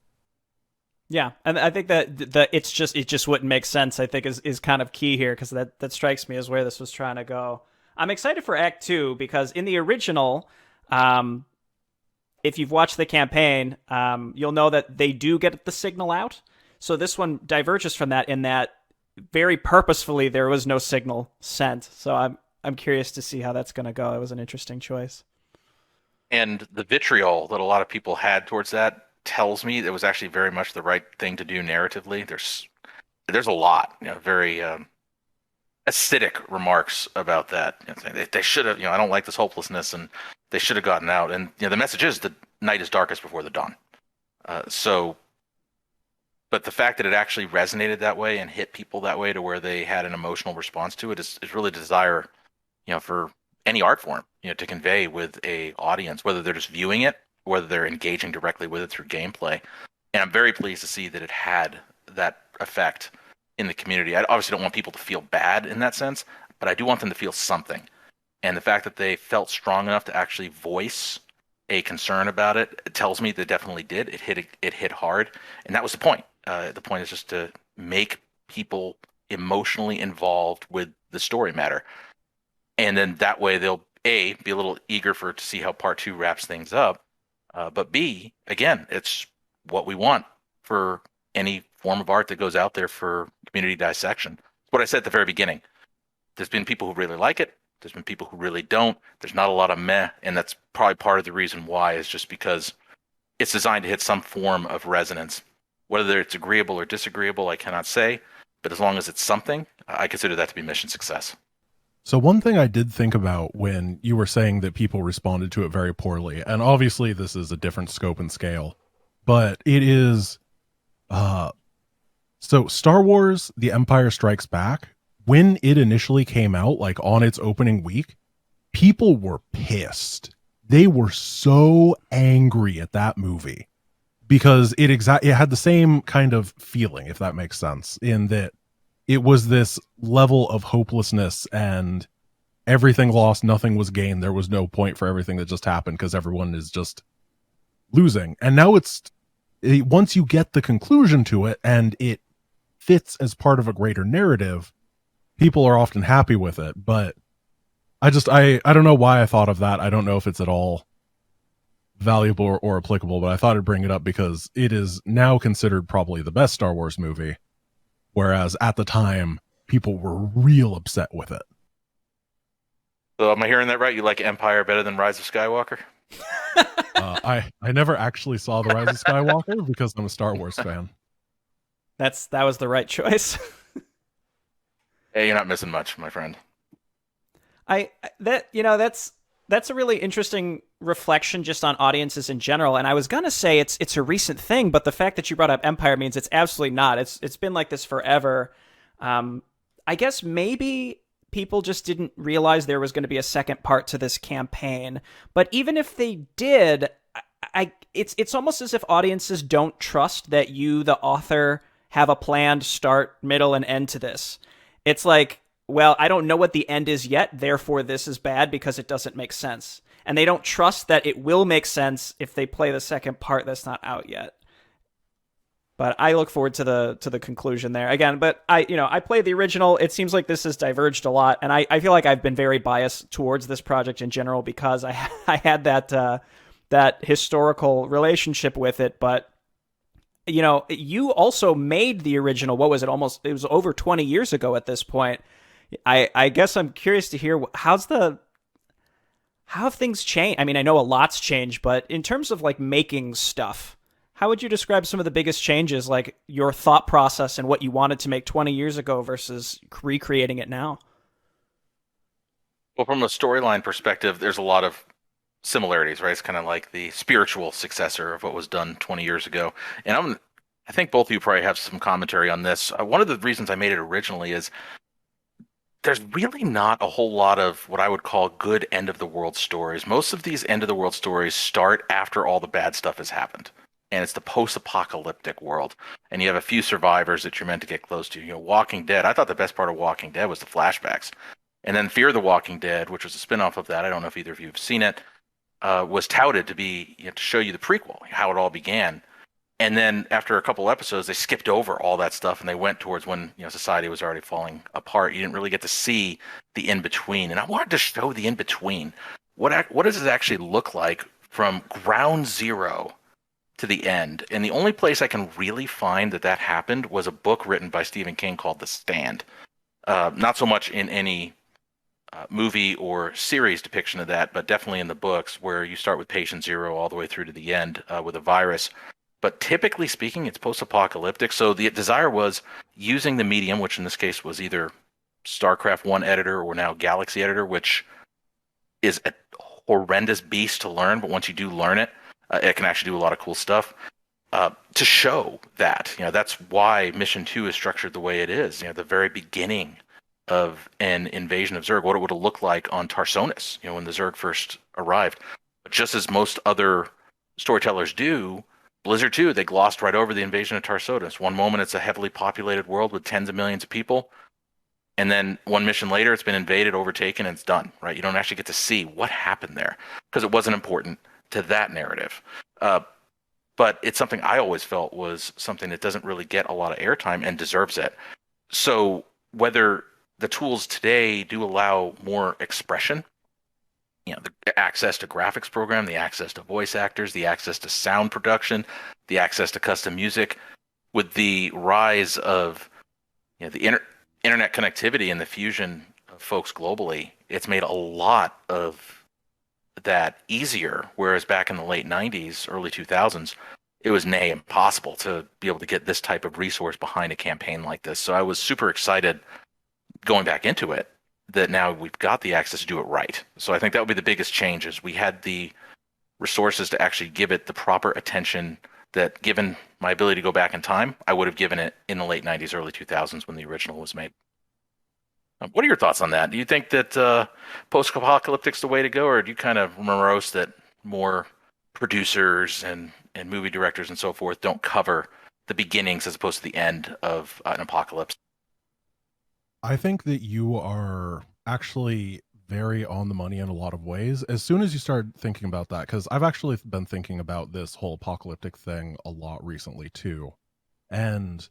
Yeah, and I think that it just wouldn't make sense, I think is kind of key here, because that strikes me as where this was trying to go. I'm excited for Act 2 because in the original, if you've watched the campaign, you'll know that they do get the signal out. So this one diverges from that in that very purposefully there was no signal sent. So I'm curious to see how that's going to go. It was an interesting choice. And the vitriol that a lot of people had towards that tells me it was actually very much the right thing to do narratively. There's a lot, very acidic remarks about that. They should have, I don't like this hopelessness, and they should have gotten out. And the message is the night is darkest before the dawn. But the fact that it actually resonated that way and hit people that way to where they had an emotional response to it is really the desire, for any art form, to convey with a audience, whether they're just viewing it, whether they're engaging directly with it through gameplay. And I'm very pleased to see that it had that effect in the community. I obviously don't want people to feel bad in that sense, but I do want them to feel something. And the fact that they felt strong enough to actually voice a concern about it, it tells me they definitely did. It hit hard, and that was the point. The point is just to make people emotionally involved with the story matter, and then that way they'll A, be a little eager to see how part 2 wraps things up, but B, again, it's what we want for any form of art that goes out there for community dissection. It's what I said at the very beginning. There's been people who really like it. There's been people who really don't. There's not a lot of meh, and that's probably part of the reason why, is just because it's designed to hit some form of resonance. Whether it's agreeable or disagreeable, I cannot say, but as long as it's something, I consider that to be mission success. So one thing I did think about when you were saying that people responded to it very poorly, and obviously this is a different scope and scale, but it is, so Star Wars The Empire Strikes Back, when it initially came out, like on its opening week, people were pissed. They were so angry at that movie because it had the same kind of feeling, if that makes sense, in that it was this level of hopelessness and everything lost, nothing was gained. There was no point for everything that just happened because everyone is just losing. And now once you get the conclusion to it and it fits as part of a greater narrative, people are often happy with it. But I don't know why I thought of that. I don't know if it's at all valuable or applicable, but I thought I'd bring it up because it is now considered probably the best Star Wars movie, whereas at the time people were real upset with it. So am I hearing that right? You like Empire better than Rise of Skywalker? I never actually saw The Rise of Skywalker because I'm a Star Wars fan. That was the right choice. Hey, you're not missing much, my friend. That's a really interesting reflection just on audiences in general. And I was gonna say it's a recent thing, but the fact that you brought up Empire means it's absolutely not. It's been like this forever. I guess maybe people just didn't realize there was going to be a second part to this campaign. But even if they did, it's almost as if audiences don't trust that you, the author, have a planned start, middle, and end to this. It's like, well, I don't know what the end is yet, therefore this is bad because it doesn't make sense. And they don't trust that it will make sense if they play the second part that's not out yet. But I look forward to the conclusion there again. But I played the original. It seems like this has diverged a lot, and I feel like I've been very biased towards this project in general because I had that that historical relationship with it. But you also made the original. What was it? It was over 20 years ago at this point. I guess I'm curious to hear how have things changed? I mean, I know a lot's changed, but in terms of like making stuff, how would you describe some of the biggest changes, like your thought process and what you wanted to make 20 years ago versus recreating it now? Well, from a storyline perspective, there's a lot of similarities, right? It's kind of like the spiritual successor of what was done 20 years ago. And I think both of you probably have some commentary on this. One of the reasons I made it originally is there's really not a whole lot of what I would call good end of the world stories. Most of these end of the world stories start after all the bad stuff has happened. And it's the post-apocalyptic world. And you have a few survivors that you're meant to get close to. Walking Dead, I thought the best part of Walking Dead was the flashbacks. And then Fear the Walking Dead, which was a spin-off of that, I don't know if either of you have seen it, was touted to be to show you the prequel, how it all began. And then after a couple episodes, they skipped over all that stuff and they went towards when society was already falling apart. You didn't really get to see the in-between. And I wanted to show the in-between. What does it actually look like from ground zero to the end? And the only place I can really find that happened was a book written by Stephen King called The Stand. Not so much in any movie or series depiction of that, but definitely in the books where you start with patient zero all the way through to the end with a virus. But typically speaking, it's post-apocalyptic. So the desire was using the medium, which in this case was either StarCraft 1 editor or now Galaxy editor, which is a horrendous beast to learn. But once you do learn it, it can actually do a lot of cool stuff. To show that, that's why Mission 2 is structured the way it is. The very beginning of an invasion of Zerg, what it would have looked like on Tarsonis, when the Zerg first arrived. But just as most other storytellers do, Blizzard 2, they glossed right over the invasion of Tarsonis. One moment it's a heavily populated world with tens of millions of people, and then one mission later it's been invaded, overtaken, and it's done, right? You don't actually get to see what happened there because it wasn't important to that narrative. But it's something I always felt was something that doesn't really get a lot of airtime and deserves it. So whether the tools today do allow more expression, the access to graphics program, the access to voice actors, the access to sound production, the access to custom music, with the rise of the internet connectivity and the fusion of folks globally, it's made a lot of that easier. Whereas back in the late 90s, early 2000s, it was near impossible to be able to get this type of resource behind a campaign like this. So I was super excited going back into it that now we've got the access to do it right. So I think that would be the biggest change is we had the resources to actually give it the proper attention that, given my ability to go back in time, I would have given it in the late 90s, early 2000s when the original was made. What are your thoughts on that? Do you think that post-apocalyptic's the way to go, or do you kind of morose that more producers and movie directors and so forth don't cover the beginnings as opposed to the end of an apocalypse? I think that you are actually very on the money in a lot of ways. As soon as you start thinking about that, because I've actually been thinking about this whole apocalyptic thing a lot recently too. And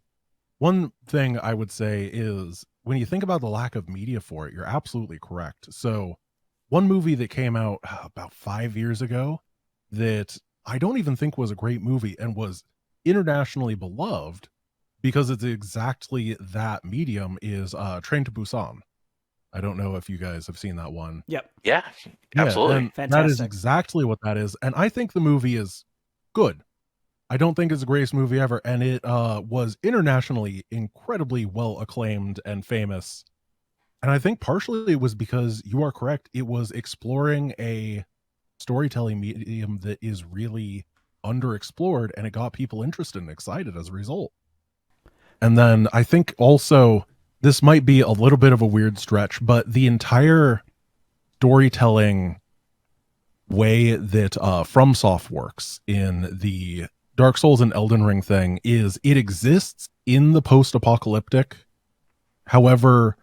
one thing I would say is when you think about the lack of media for it, you're absolutely correct. So one movie that came out about 5 years ago that I don't even think was a great movie and was internationally beloved because it's exactly that medium is Train to Busan. I don't know if you guys have seen that one. Yep. Yeah, absolutely. And that is exactly what that is. And I think the movie is good. I don't think it's the greatest movie ever. And it was internationally incredibly well acclaimed and famous. And I think partially it was because you are correct. It was exploring a storytelling medium that is really underexplored, and it got people interested and excited as a result. And then I think also this might be a little bit of a weird stretch, but the entire storytelling way that FromSoft works in the Dark Souls and Elden Ring thing is it exists in the post-apocalyptic. However,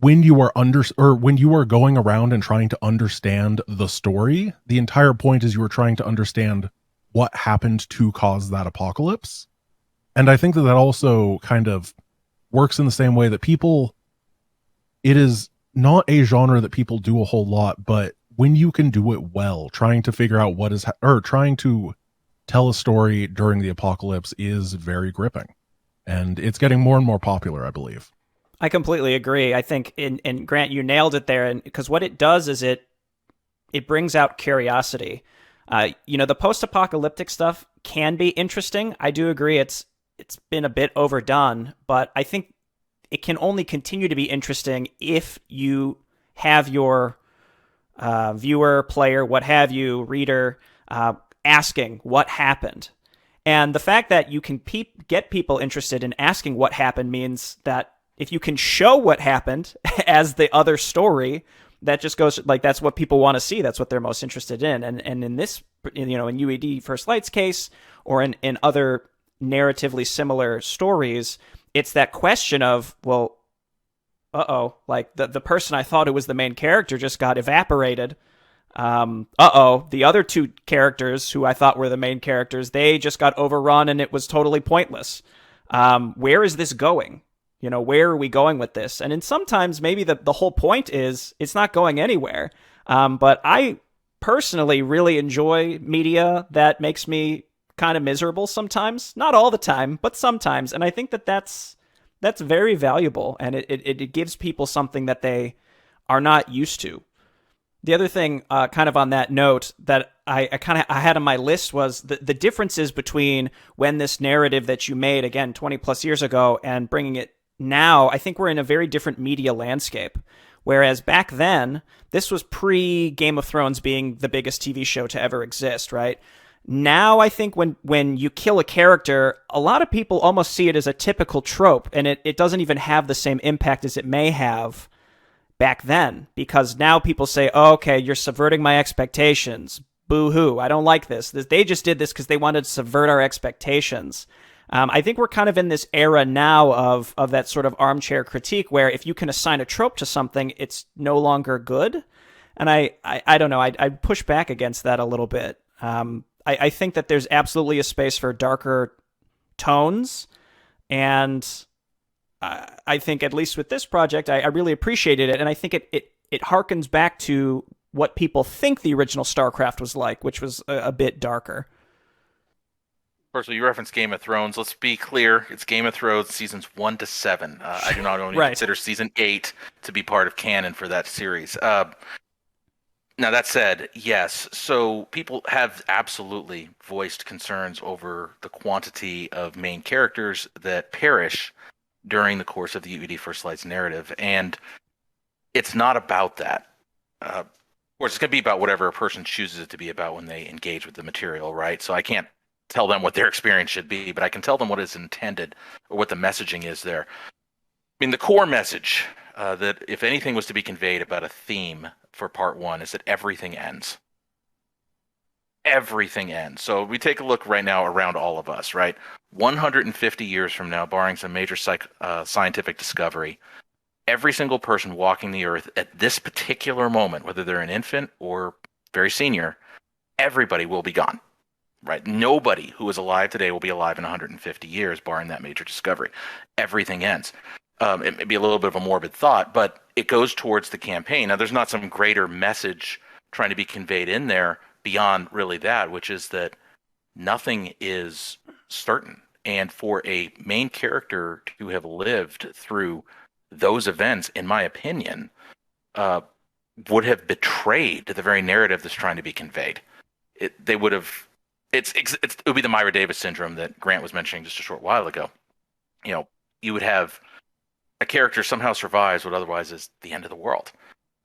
when you are when you are going around and trying to understand the story, the entire point is you are trying to understand what happened to cause that apocalypse. And I think that also kind of works in the same way that it is not a genre that people do a whole lot, but when you can do it well, trying to figure out what is, or trying to tell a story during the apocalypse is very gripping. And it's getting more and more popular, I believe. I completely agree. I think, and Grant, you nailed it there. And because what it does is it brings out curiosity. The post-apocalyptic stuff can be interesting. I do agree it's been a bit overdone, but I think it can only continue to be interesting if you have your viewer, player, what have you, reader, asking what happened. And the fact that you can get people interested in asking what happened means that if you can show what happened as the other story, that just goes like that's what people want to see. That's what they're most interested in. And in this, in UED First Light's case, or in other narratively similar stories, it's that question of, well, like the person I thought who was the main character just got evaporated. The other two characters who I thought were the main characters, they just got overrun and it was totally pointless. Where is this going? Where are we going with this? And sometimes maybe the whole point is it's not going anywhere. But I personally really enjoy media that makes me kind of miserable sometimes. Not all the time, but sometimes. And I think that's very valuable, and it gives people something that they are not used to. The other thing, kind of on that note, that I had on my list was the differences between when this narrative that you made, again, 20 plus years ago, and bringing it now. I think we're in a very different media landscape. Whereas back then, this was pre-Game of Thrones being the biggest TV show to ever exist, right? Now, I think when you kill a character, a lot of people almost see it as a typical trope, and it doesn't even have the same impact as it may have back then, because now people say, oh, okay, you're subverting my expectations. Boo-hoo, I don't like this. They just did this because they wanted to subvert our expectations. I think we're kind of in this era now of that sort of armchair critique where if you can assign a trope to something, it's no longer good. And I don't know, I'd push back against that a little bit. I think that there's absolutely a space for darker tones, and I think at least with this project, I really appreciated it, and I think it harkens back to what people think the original StarCraft was like, which was a bit darker. First of all, you referenced Game of Thrones. Let's be clear. It's Game of Thrones seasons 1 to 7. I do not only Right. consider season 8 to be part of canon for that series. Now, that said, yes. So people have absolutely voiced concerns over the quantity of main characters that perish during the course of the UED First Light's narrative. And it's not about that. Of course, it's going to be about whatever a person chooses it to be about when they engage with the material, right? So I can't tell them what their experience should be, but I can tell them what is intended or what the messaging is there. I mean, the core message that if anything was to be conveyed about a theme for part 1 is that everything ends. Everything ends. So we take a look right now around all of us, right? 150 years from now, barring some major scientific discovery, every single person walking the earth at this particular moment, whether they're an infant or very senior, everybody will be gone. Right? Nobody who is alive today will be alive in 150 years, barring that major discovery. Everything ends. It may be a little bit of a morbid thought, but it goes towards the campaign. Now, there's not some greater message trying to be conveyed in there beyond really that, which is that nothing is certain. And for a main character to have lived through those events, in my opinion, would have betrayed the very narrative that's trying to be conveyed. They would have. It would be the Myra Davis syndrome that Grant was mentioning just a short while ago. You would have a character somehow survives what otherwise is the end of the world.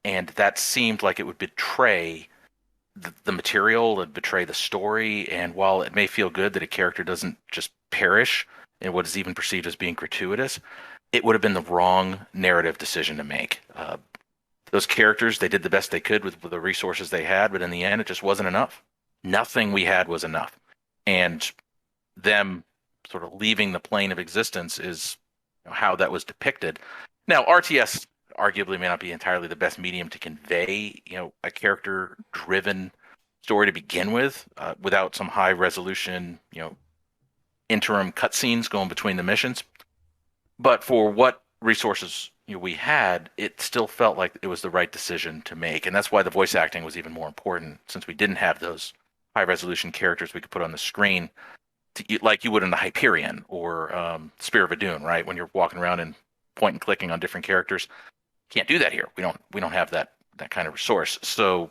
And that seemed like it would betray the material, and betray the story. And while it may feel good that a character doesn't just perish in what is even perceived as being gratuitous, it would have been the wrong narrative decision to make. Those characters, they did the best they could with the resources they had, but in the end, it just wasn't enough. Nothing we had was enough. And them sort of leaving the plane of existence is how that was depicted. Now, RTS arguably may not be entirely the best medium to convey, a character-driven story to begin with, without some high-resolution, interim cutscenes going between the missions. But for what resources we had, it still felt like it was the right decision to make, and that's why the voice acting was even more important, since we didn't have those high resolution characters we could put on the screen, like you would in the Hyperion or Spear of Adun, right? When you're walking around and point and clicking on different characters, can't do that here. We don't have that kind of resource. So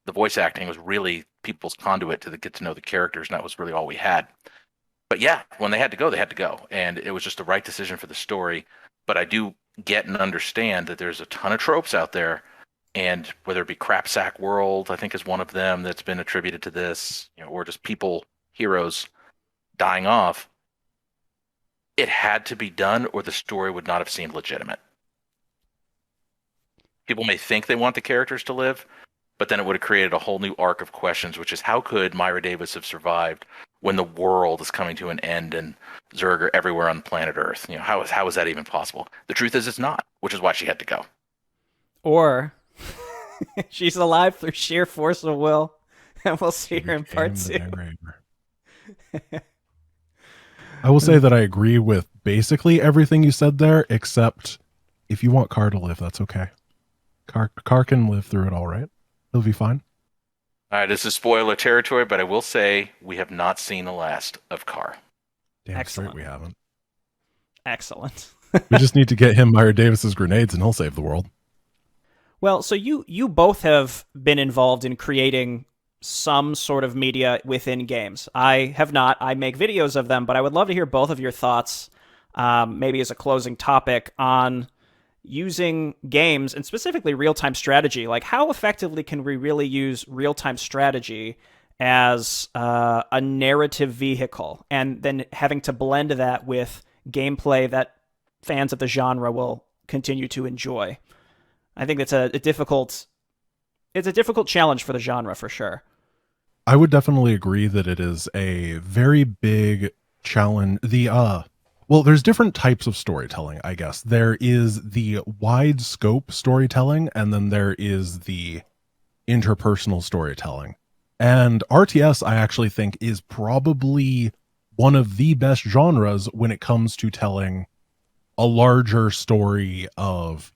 the voice acting was really people's conduit to get to know the characters, and that was really all we had. But yeah, when they had to go, they had to go, and it was just the right decision for the story. But I do get and understand that there's a ton of tropes out there, and whether it be Crapsack World, I think is one of them that's been attributed to this, or just people, heroes dying off. It had to be done, or the story would not have seemed legitimate. People may think they want the characters to live, but then it would have created a whole new arc of questions, which is how could Myra Davis have survived when the world is coming to an end and Zerg are everywhere on planet Earth? How is that even possible? The truth is it's not, which is why she had to go. Or she's alive through sheer force of will, and we'll see her in part 2. I will say that I agree with basically everything you said there, except if you want Carr to live, that's okay. Carr can live through it all right. He'll be fine. All right, this is spoiler territory, but I will say we have not seen the last of Carr. Damn Excellent. straight we haven't. Excellent. We just need to get him Myra Davis's grenades and he'll save the world. Well, so you both have been involved in creating some sort of media within games. I have not. I make videos of them, but I would love to hear both of your thoughts, maybe as a closing topic, on using games, and specifically real-time strategy. Like, how effectively can we really use real-time strategy as a narrative vehicle, and then having to blend that with gameplay that fans of the genre will continue to enjoy? I think it's a difficult challenge for the genre, for sure. I would definitely agree that it is a very big challenge. There's different types of storytelling, I guess. There is the wide scope storytelling, and then there is the interpersonal storytelling. And RTS, I actually think, is probably one of the best genres when it comes to telling a larger story of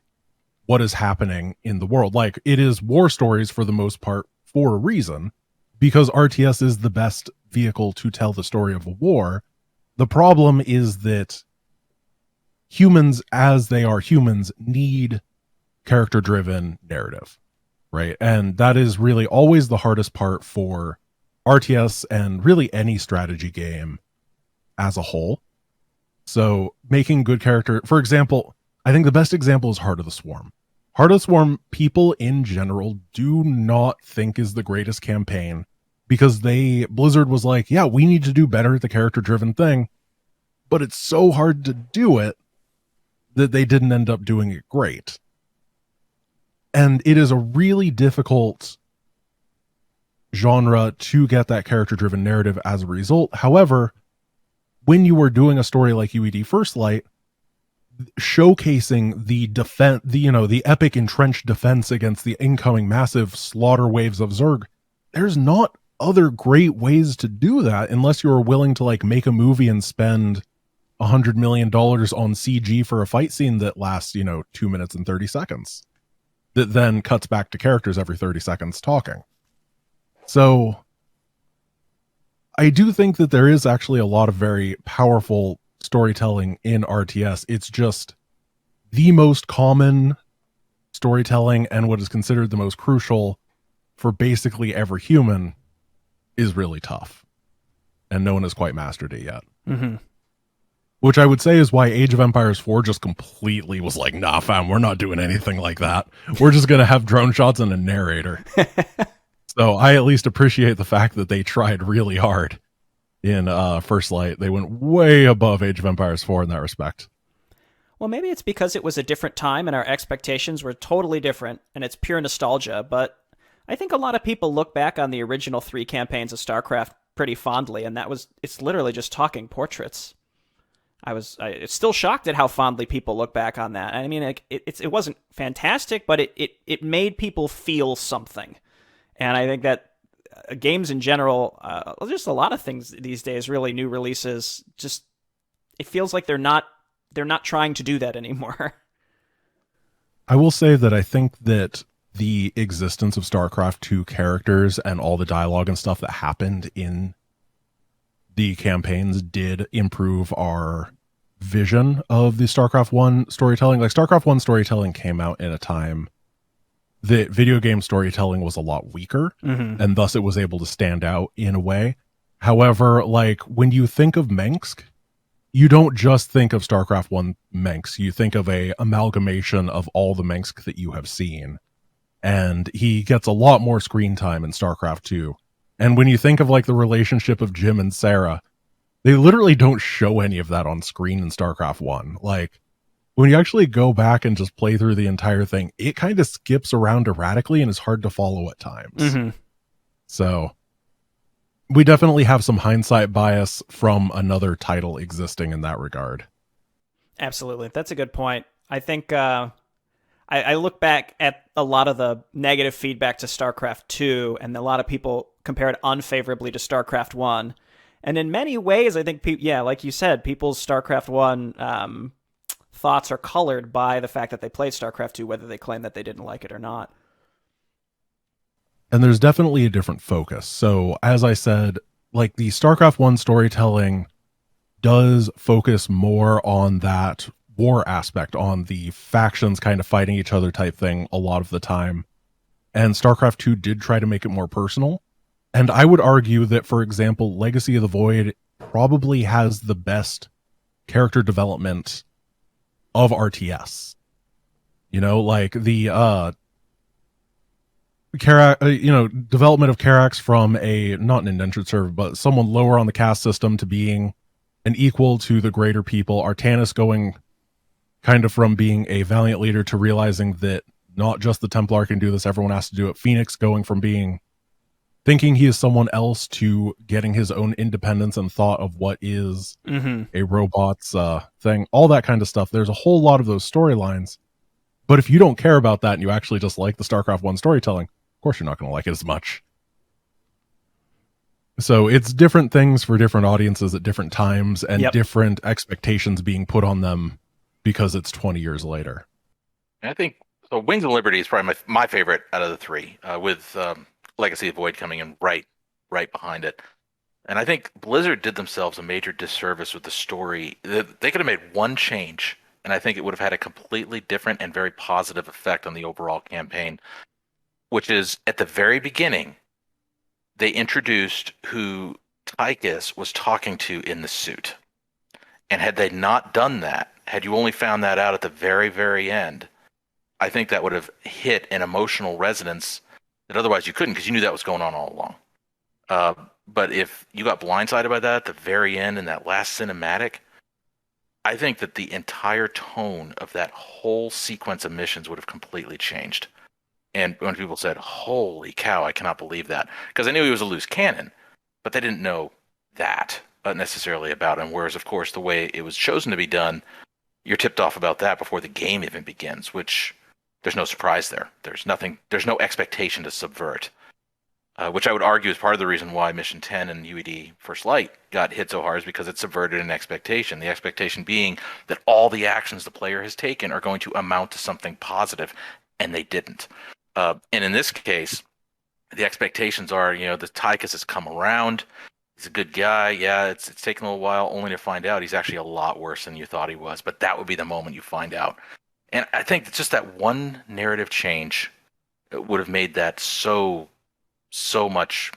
what is happening in the world. Like, it is war stories for the most part for a reason, because RTS is the best vehicle to tell the story of a war. The problem is that humans, as they are humans, need character-driven narrative, right? And that is really always the hardest part for RTS and really any strategy game as a whole. So making good character, for example, I think the best example is Heart of the Swarm. Heart of the Swarm, people in general do not think is the greatest campaign, because Blizzard was like, yeah, we need to do better at the character-driven thing, but it's so hard to do it that they didn't end up doing it great. And it is a really difficult genre to get that character-driven narrative as a result. However, when you were doing a story like UED First Light, showcasing the defense, the epic entrenched defense against the incoming massive slaughter waves of Zerg, there's not other great ways to do that unless you're willing to like make a movie and spend $100 million on CG for a fight scene that lasts, 2 minutes and 30 seconds, that then cuts back to characters every 30 seconds talking. So I do think that there is actually a lot of very powerful storytelling in RTS. It's just the most common storytelling, and what is considered the most crucial for basically every human, is really tough. And no one has quite mastered it yet. Mm-hmm. Which I would say is why Age of Empires 4 just completely was like, nah, fam, we're not doing anything like that. We're just going to have drone shots and a narrator. So I at least appreciate the fact that they tried really hard in First Light. They went way above Age of Empires 4 in that respect. Well, maybe it's because it was a different time and our expectations were totally different, and it's pure nostalgia, but I think a lot of people look back on the original 3 campaigns of StarCraft pretty fondly, and it's literally just talking portraits. I still shocked at how fondly people look back on that. I mean, it wasn't fantastic, but it made people feel something. And I think that games in general, just a lot of things these days, really new releases, just it feels like they're not trying to do that anymore. I will say that I think that the existence of StarCraft 2 characters and all the dialogue and stuff that happened in the campaigns did improve our vision of the StarCraft 1 storytelling. Like, StarCraft 1 storytelling came out in a time that video game storytelling was a lot weaker, and thus it was able to stand out in a way. However, like, when you think of Mengsk, you don't just think of StarCraft 1 Mengsk. You think of a amalgamation of all the Mengsk that you have seen. And he gets a lot more screen time in StarCraft 2. And when you think of like the relationship of Jim and Sarah, they literally don't show any of that on screen in StarCraft 1. Like, when you actually go back and just play through the entire thing, it kind of skips around erratically and is hard to follow at times. So we definitely have some hindsight bias from another title existing in that regard. Absolutely. That's a good point. I think I look back at a lot of the negative feedback to StarCraft 2, and a lot of people compare it unfavorably to StarCraft 1. And in many ways, I think, like you said, people's StarCraft 1 thoughts are colored by the fact that they played StarCraft 2, whether they claim that they didn't like it or not. And there's definitely a different focus. So, as I said, like, the StarCraft 1 storytelling does focus more on that war aspect, on the factions kind of fighting each other type thing a lot of the time. And StarCraft 2 did try to make it more personal. And I would argue that, for example, Legacy of the Void probably has the best character development of RTS. You know, like the development of Karax from a, not an indentured servant, but someone lower on the caste system to being an equal to the greater people. Artanis going kind of from being a valiant leader to realizing that not just the Templar can do this, everyone has to do it. Phoenix going from thinking he is someone else to getting his own independence and thought of what is a robot's thing, all that kind of stuff. There's a whole lot of those storylines. But if you don't care about that and you actually just like the StarCraft 1 storytelling, of course you're not going to like it as much. So it's different things for different audiences at different times, and different expectations being put on them because it's 20 years later. I think so. Wings of Liberty is probably my favorite out of the three, with Legacy of Void coming in right behind it. And I think Blizzard did themselves a major disservice with the story. They could have made one change, and I think it would have had a completely different and very positive effect on the overall campaign, which is at the very beginning, they introduced who Tychus was talking to in the suit. And had they not done that, had you only found that out at the very, very end, I think that would have hit an emotional resonance that otherwise you couldn't, because you knew that was going on all along. But if you got blindsided by that at the very end in that last cinematic, I think that the entire tone of that whole sequence of missions would have completely changed. And when people said, holy cow, I cannot believe that. Because I knew he was a loose cannon, but they didn't know that necessarily about him. Whereas, of course, the way it was chosen to be done, you're tipped off about that before the game even begins, which there's no surprise there. There's no expectation to subvert. Which I would argue is part of the reason why Mission 10 and UED First Light got hit so hard, is because it subverted an expectation. The expectation being that all the actions the player has taken are going to amount to something positive, and they didn't. And in this case, the expectations are, the Tychus has come around. He's a good guy. Yeah, it's taken a little while, only to find out he's actually a lot worse than you thought he was. But that would be the moment you find out. And I think just that one narrative change would have made that so much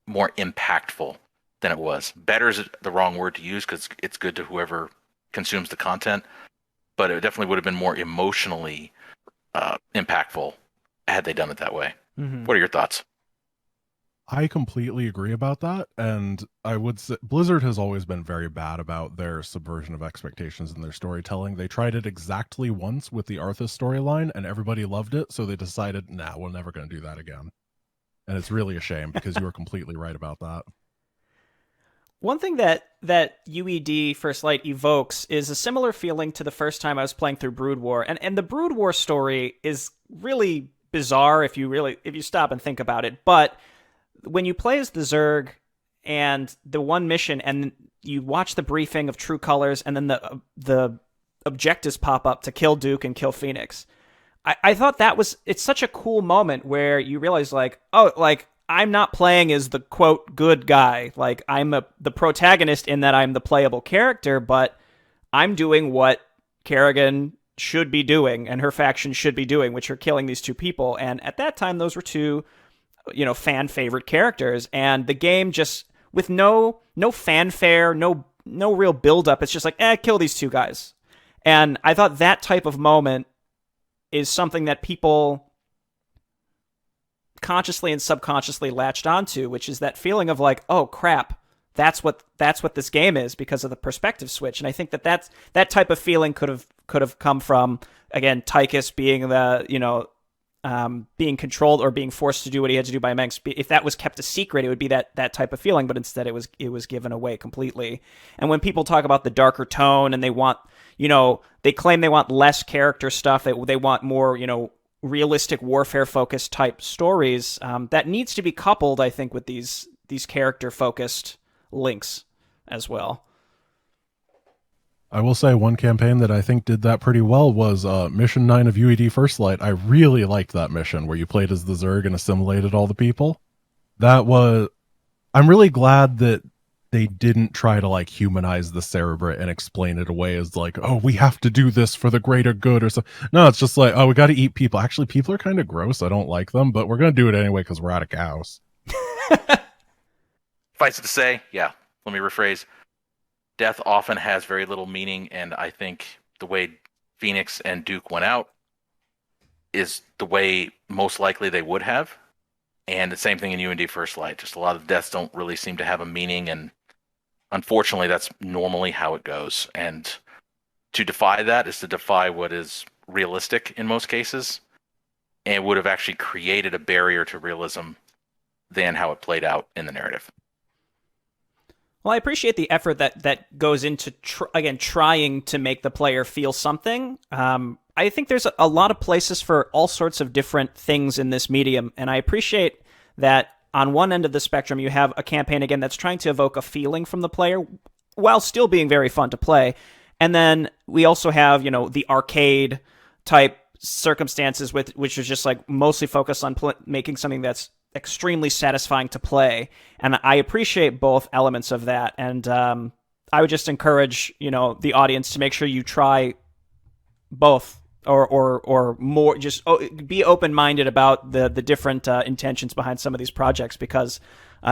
more impactful than it was. Better is the wrong word to use, because it's good to whoever consumes the content, but it definitely would have been more emotionally impactful had they done it that way. What are your thoughts? I completely agree about that, and I would say Blizzard has always been very bad about their subversion of expectations in their storytelling. They tried it exactly once with the Arthas storyline, and everybody loved it, so they decided, nah, we're never going to do that again. And it's really a shame, because you were completely right about that. One thing that UED First Light evokes is a similar feeling to the first time I was playing through Brood War. And the Brood War story is really bizarre if you stop and think about it. But when you play as the Zerg and the one mission, and you watch the briefing of True Colors, and then the objectives pop up to kill Duke and kill Phoenix, I thought it's such a cool moment where you realize like, oh, like I'm not playing as the quote good guy. Like the protagonist in that I'm the playable character, but I'm doing what Kerrigan should be doing and her faction should be doing, which are killing these two people. And at that time, those were two, fan favorite characters. And the game just with no fanfare, no real build up. It's just like, kill these two guys. And I thought that type of moment is something that people consciously and subconsciously latched onto, which is that feeling of like, oh crap, that's what this game is because of the perspective switch. And I think that type of feeling could have come from, again, Tychus being being controlled or being forced to do what he had to do by Manx. If that was kept a secret, it would be that type of feeling, but instead it was given away completely. And when people talk about the darker tone and they want, they claim they want less character stuff, they want more, realistic warfare focused type stories, that needs to be coupled, I think, with these character focused links as well. I will say one campaign that I think did that pretty well was Mission 9 of UED First Light. I really liked that mission where you played as the Zerg and assimilated all the people. I'm really glad that they didn't try to like humanize the Cerebrate and explain it away as like, oh, we have to do this for the greater good or so. No, it's just like, oh, we got to eat people. Actually, people are kind of gross. I don't like them, but we're going to do it anyway because we're out of cows. Suffice it to say, yeah, let me rephrase. Death often has very little meaning, and I think the way Phoenix and Duke went out is the way most likely they would have. And the same thing in UND First Light. Just a lot of deaths don't really seem to have a meaning, and unfortunately, that's normally how it goes. And to defy that is to defy what is realistic in most cases, and would have actually created a barrier to realism than how it played out in the narrative. Well, I appreciate the effort that goes into, trying to make the player feel something. I think there's a lot of places for all sorts of different things in this medium, and I appreciate that on one end of the spectrum, you have a campaign, again, that's trying to evoke a feeling from the player while still being very fun to play. And then we also have, the arcade type circumstances which is just like mostly focused on making something that's extremely satisfying to play, and I appreciate both elements of that. And I would just encourage the audience to make sure you try both, or more. Just be open-minded about the different intentions behind some of these projects, because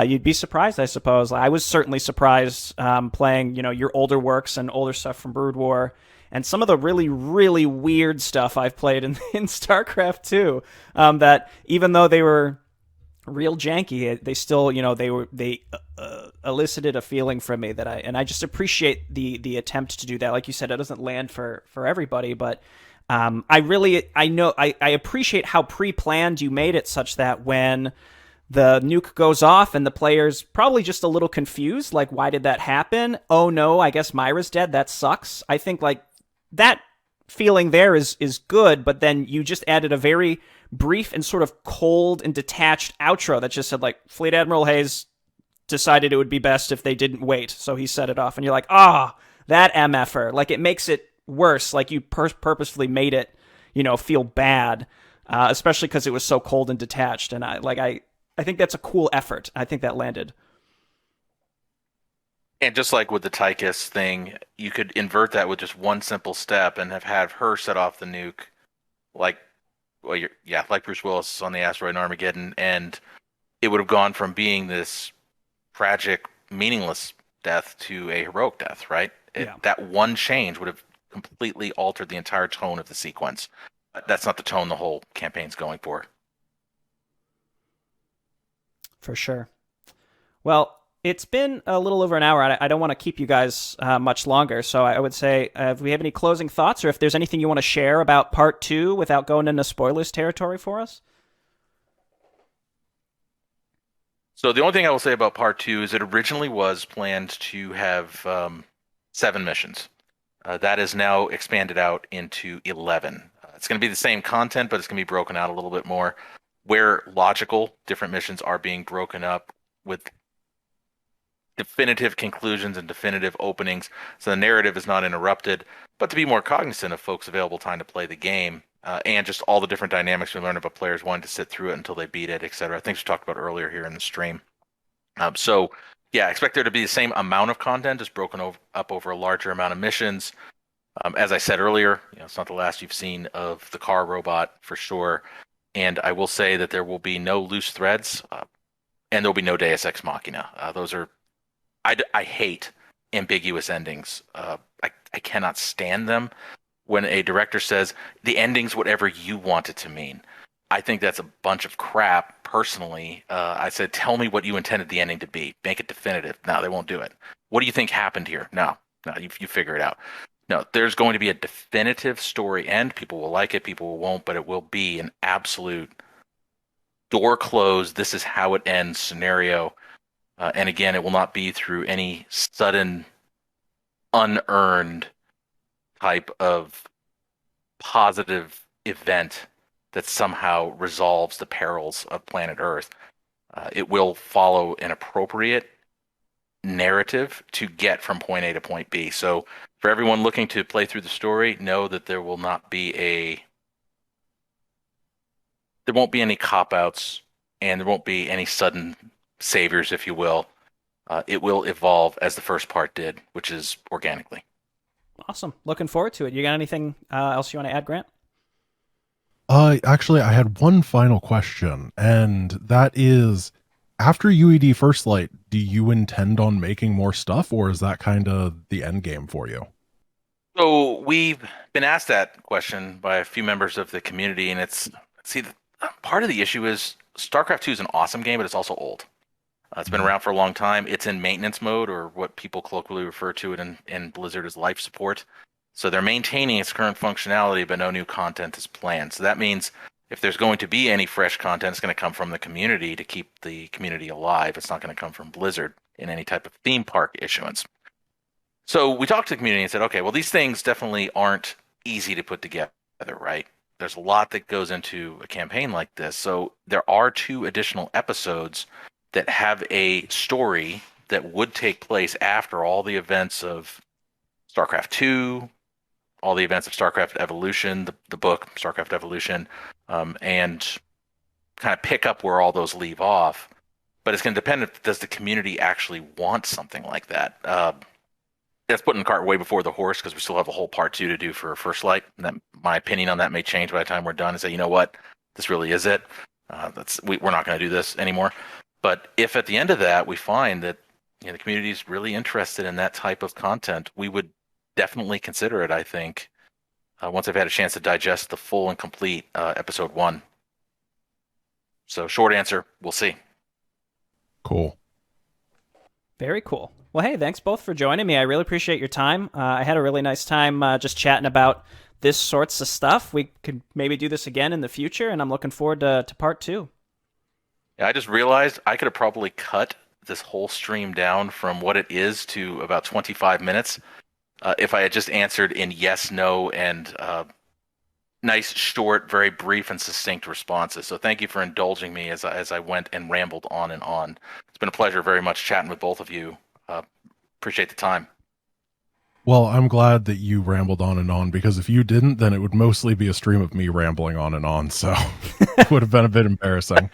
you'd be surprised, I suppose. I was certainly surprised playing your older works and older stuff from Brood War, and some of the really, really weird stuff I've played in StarCraft 2, that even though they were real janky, they still, they elicited a feeling from me that I just appreciate the attempt to do that. Like you said, it doesn't land for everybody, but I appreciate how pre-planned you made it, such that when the nuke goes off and the player's probably just a little confused, like, why did that happen? Oh no, I guess Myra's dead. That sucks. I think like that feeling there is good, but then you just added a very brief and sort of cold and detached outro that just said like, Fleet Admiral Hayes decided it would be best if they didn't wait, so he set it off. And you're like, that MFer. Like, it makes it worse. Like, you purposefully made it, feel bad, especially because it was so cold and detached. And I think that's a cool effort. I think that landed. And just like with the Tychus thing, you could invert that with just one simple step and have her set off the nuke, like Bruce Willis on the asteroid in Armageddon, and it would have gone from being this tragic, meaningless death to a heroic death, right? That one change would have completely altered the entire tone of the sequence. That's not the tone the whole campaign's going for. For sure. Well, it's been a little over an hour. I don't want to keep you guys much longer, so I would say if we have any closing thoughts, or if there's anything you want to share about Part 2 without going into spoilers territory for us. So the only thing I will say about Part 2 is it originally was planned to have 7 missions. That is now expanded out into 11. It's going to be the same content, but it's going to be broken out a little bit more. Where logical, different missions are being broken up with definitive conclusions and definitive openings, so the narrative is not interrupted, but to be more cognizant of folks' available time to play the game, and just all the different dynamics we learned about players wanting to sit through it until they beat it, etc. Things we talked about earlier here in the stream. So yeah, expect there to be the same amount of content, just broken up over a larger amount of missions. As I said earlier, it's not the last you've seen of the car robot for sure. And I will say that there will be no loose threads, and there'll be no Deus Ex Machina. Those are, I hate ambiguous endings. I cannot stand them. When a director says the ending's whatever you want it to mean, I think that's a bunch of crap. Personally, I said, tell me what you intended the ending to be. Make it definitive. No, they won't do it. What do you think happened here? No, you figure it out. No, there's going to be a definitive story end. People will like it, people won't, but it will be an absolute door closed. This is how it ends scenario. And again, it will not be through any sudden, unearned type of positive event that somehow resolves the perils of planet Earth. It will follow an appropriate narrative to get from point A to point B. So for everyone looking to play through the story, know that there won't be any cop-outs, and there won't be any sudden saviors, if you will. It will evolve as the first part did, which is organically. Awesome. Looking forward to it. You got anything else you want to add, Grant? Actually, I had one final question, and that is, after UED First Light, do you intend on making more stuff, or is that kind of the end game for you? So we've been asked that question by a few members of the community, and part of the issue is StarCraft 2 is an awesome game, but it's also old. It's been around for a long time. It's in maintenance mode, or what people colloquially refer to it in Blizzard as life support. So they're maintaining its current functionality, but no new content is planned. So that means if there's going to be any fresh content, it's going to come from the community to keep the community alive. It's not going to come from Blizzard in any type of theme park issuance. So we talked to the community and said, okay, well, these things definitely aren't easy to put together, right? There's a lot that goes into a campaign like this. So there are 2 additional episodes that have a story that would take place after all the events of StarCraft 2, all the events of StarCraft Evolution, the book StarCraft Evolution, and kind of pick up where all those leave off. But it's going to depend if does the community actually want something like that. That's putting the cart way before the horse, because we still have a whole part 2 to do for First Light. And my opinion on that may change by the time we're done and say, you know what, this really is it. We're not going to do this anymore. But if at the end of that we find that the community is really interested in that type of content, we would definitely consider it, I think, once I've had a chance to digest the full and complete episode 1. So short answer, we'll see. Cool. Very cool. Well, hey, thanks both for joining me. I really appreciate your time. I had a really nice time just chatting about this sorts of stuff. We could maybe do this again in the future, and I'm looking forward to part 2. Yeah, I just realized I could have probably cut this whole stream down from what it is to about 25 minutes if I had just answered in yes, no, and nice, short, very brief, and succinct responses. So thank you for indulging me as I went and rambled on and on. It's been a pleasure very much chatting with both of you. Appreciate the time. Well, I'm glad that you rambled on and on, because if you didn't, then it would mostly be a stream of me rambling on and on, so it would have been a bit embarrassing.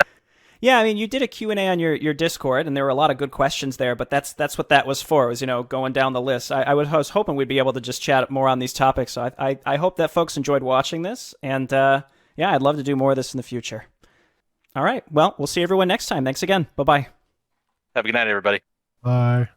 Yeah, I mean, you did a Q&A on your Discord, and there were a lot of good questions there, but that's what that was for, was, going down the list. I was hoping we'd be able to just chat more on these topics, so I hope that folks enjoyed watching this, and yeah, I'd love to do more of this in the future. All right, well, we'll see everyone next time. Thanks again. Bye-bye. Have a good night, everybody. Bye.